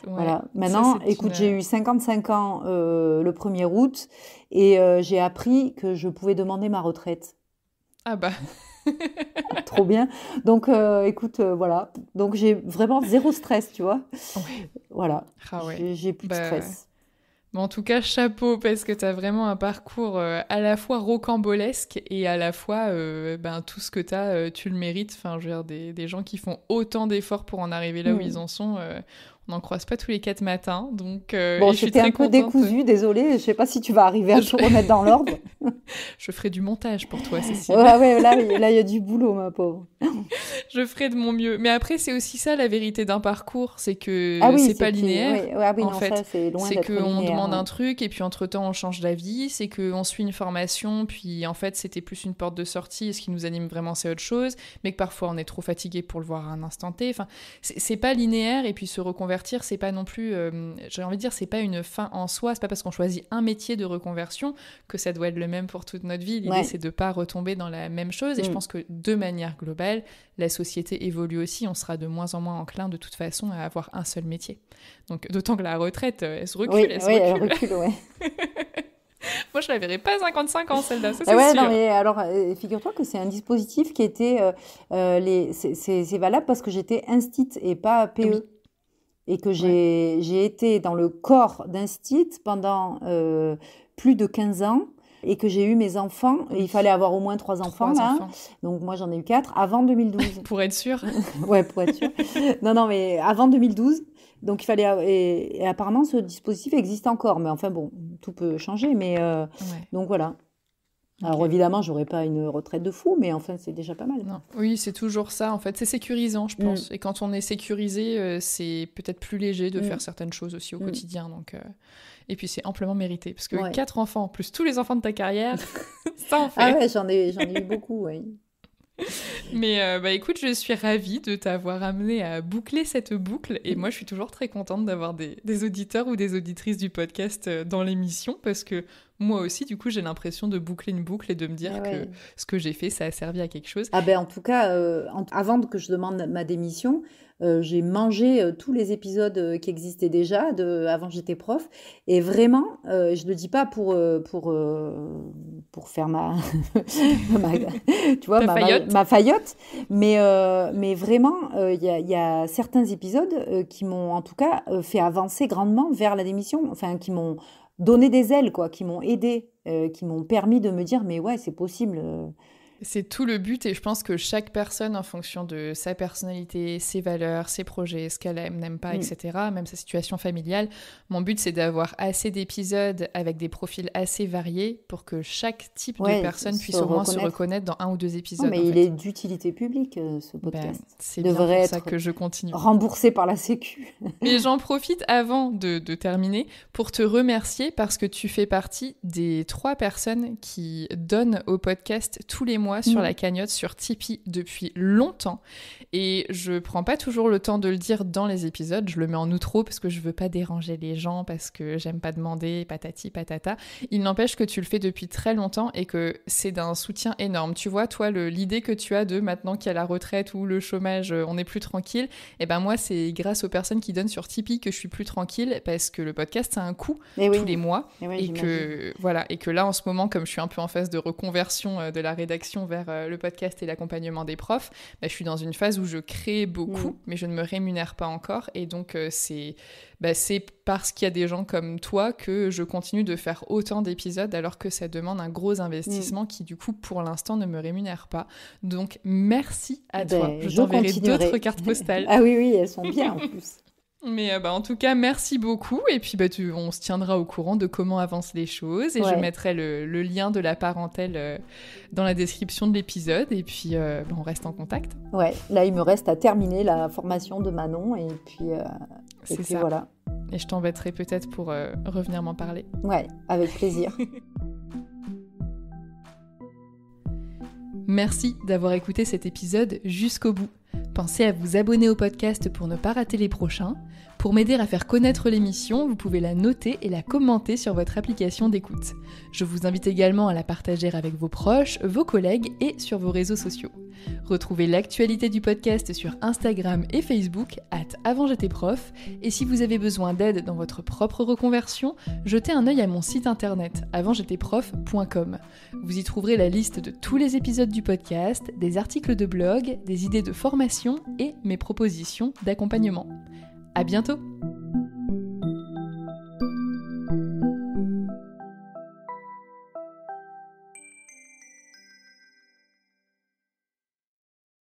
Ouais, voilà. Maintenant, écoute, j'ai eu 55 ans le 1er août et j'ai appris que je pouvais demander ma retraite. Ah bah. Trop bien. Donc, écoute, voilà. Donc, j'ai vraiment zéro stress, tu vois. Ouais. Voilà. Ah ouais. J'ai plus de stress. Mais en tout cas, chapeau, parce que t'as vraiment un parcours à la fois rocambolesque et à la fois tout ce que t'as, tu le mérites. Enfin, je veux dire, des gens qui font autant d'efforts pour en arriver là où ils en sont, on n'en croise pas tous les 4 matins. Donc, bon, je suis c'était très un peu contente. décousu, désolée. Je sais pas si tu vas arriver à tout remettre dans l'ordre. Je ferai du montage pour toi, Cécile. Ouais, là, il y a du boulot, ma pauvre. Je ferai de mon mieux. Mais après, c'est aussi ça la vérité d'un parcours, c'est que c'est pas linéaire. Oui, en non, fait, ça, c'est loin c'est d'être qu'on linéaire, demande ouais. un truc et puis entre-temps on change d'avis. C'est qu'on suit une formation, puis en fait c'était plus une porte de sortie. Et ce qui nous anime vraiment, c'est autre chose. Mais que parfois on est trop fatigué pour le voir à un instant T. Enfin, c'est pas linéaire. Et puis se reconvertir, c'est pas non plus. J'ai envie de dire, c'est pas une fin en soi. C'est pas parce qu'on choisit un métier de reconversion que ça doit être le même pour toute notre vie. L'idée, c'est de pas retomber dans la même chose. Et je pense que de manière globale, la société évolue aussi. On sera de moins en moins enclin de toute façon à avoir un seul métier. Donc d'autant que la retraite, elle se recule. Elle recule, ouais. Moi, je la verrais pas à 55 ans, celle-là, ça c'est sûr. Non, mais alors, figure-toi que c'est un dispositif qui était... c'est valable parce que j'étais instite et pas PE. Oui. Et que j'ai été dans le corps d'instit pendant plus de 15 ans. Et que j'ai eu mes enfants, et il fallait avoir au moins 3 enfants, là. Donc moi j'en ai eu 4 avant 2012. Pour être sûre. Ouais, pour être sûre. Non, mais avant 2012. Donc il fallait... Et apparemment ce dispositif existe encore, mais enfin bon, tout peut changer. Mais donc voilà. Alors évidemment, j'aurais pas une retraite de fou, mais enfin c'est déjà pas mal. Non. Oui, c'est toujours ça en fait. C'est sécurisant, je pense. Et quand on est sécurisé, c'est peut-être plus léger de faire certaines choses aussi au quotidien. Donc, et puis c'est amplement mérité. Parce que 4 enfants, plus tous les enfants de ta carrière, ça en fait. Ah ouais, j'en ai eu beaucoup, oui. Mais écoute, je suis ravie de t'avoir amené à boucler cette boucle. Et moi, je suis toujours très contente d'avoir des auditeurs ou des auditrices du podcast dans l'émission. Parce que moi aussi, du coup, j'ai l'impression de boucler une boucle et de me dire que ce que j'ai fait, ça a servi à quelque chose. Ah ben, en tout cas, avant que je demande ma démission, j'ai mangé tous les épisodes qui existaient déjà avant j'étais prof. Et vraiment, je le dis pas pour faire tu vois, ma faillotte. Mais vraiment, il y a certains épisodes qui m'ont en tout cas fait avancer grandement vers la démission. Enfin, qui m'ont donné des ailes, quoi, qui m'ont aidé, qui m'ont permis de me dire, mais ouais, c'est possible. C'est tout le but et je pense que chaque personne, en fonction de sa personnalité, ses valeurs, ses projets, ce qu'elle aime, n'aime pas, etc., même sa situation familiale, mon but c'est d'avoir assez d'épisodes avec des profils assez variés pour que chaque type de personne puisse au moins se reconnaître dans 1 ou 2 épisodes. Non, mais il est d'utilité publique, ce podcast. C'est bien pour ça que je continue. Remboursé par la Sécu. Et j'en profite avant de terminer pour te remercier parce que tu fais partie des 3 personnes qui donnent au podcast tous les mois sur la cagnotte sur Tipeee depuis longtemps et je prends pas toujours le temps de le dire dans les épisodes, je le mets en outro parce que je veux pas déranger les gens, parce que j'aime pas demander patati patata. Il n'empêche que tu le fais depuis très longtemps et que c'est d'un soutien énorme. Tu vois, toi, l'idée que tu as de maintenant qu'il y a la retraite ou le chômage, on est plus tranquille, et ben moi c'est grâce aux personnes qui donnent sur Tipeee que je suis plus tranquille parce que le podcast a un coût tous les mois et que là en ce moment, comme je suis un peu en phase de reconversion de la rédaction vers le podcast et l'accompagnement des profs, je suis dans une phase où je crée beaucoup, mais je ne me rémunère pas encore. Et donc, c'est parce qu'il y a des gens comme toi que je continue de faire autant d'épisodes alors que ça demande un gros investissement qui, du coup, pour l'instant, ne me rémunère pas. Donc, merci à toi. Je t'enverrai d'autres cartes postales. Ah oui, elles sont bien en plus. Mais en tout cas, merci beaucoup. Et puis, on se tiendra au courant de comment avancent les choses. Et je mettrai le lien de la parentèle dans la description de l'épisode. Et puis, on reste en contact. Ouais, là, il me reste à terminer la formation de Manon. Et puis, ça. Voilà. Et je t'embêterai peut-être pour revenir m'en parler. Ouais, avec plaisir. Merci d'avoir écouté cet épisode jusqu'au bout. Pensez à vous abonner au podcast pour ne pas rater les prochains. Pour m'aider à faire connaître l'émission, vous pouvez la noter et la commenter sur votre application d'écoute. Je vous invite également à la partager avec vos proches, vos collègues et sur vos réseaux sociaux. Retrouvez l'actualité du podcast sur Instagram et Facebook @avantj'étaisprof. Et si vous avez besoin d'aide dans votre propre reconversion, jetez un œil à mon site internet avantj'étaisprof.com. Vous y trouverez la liste de tous les épisodes du podcast, des articles de blog, des idées de formation et mes propositions d'accompagnement. À bientôt!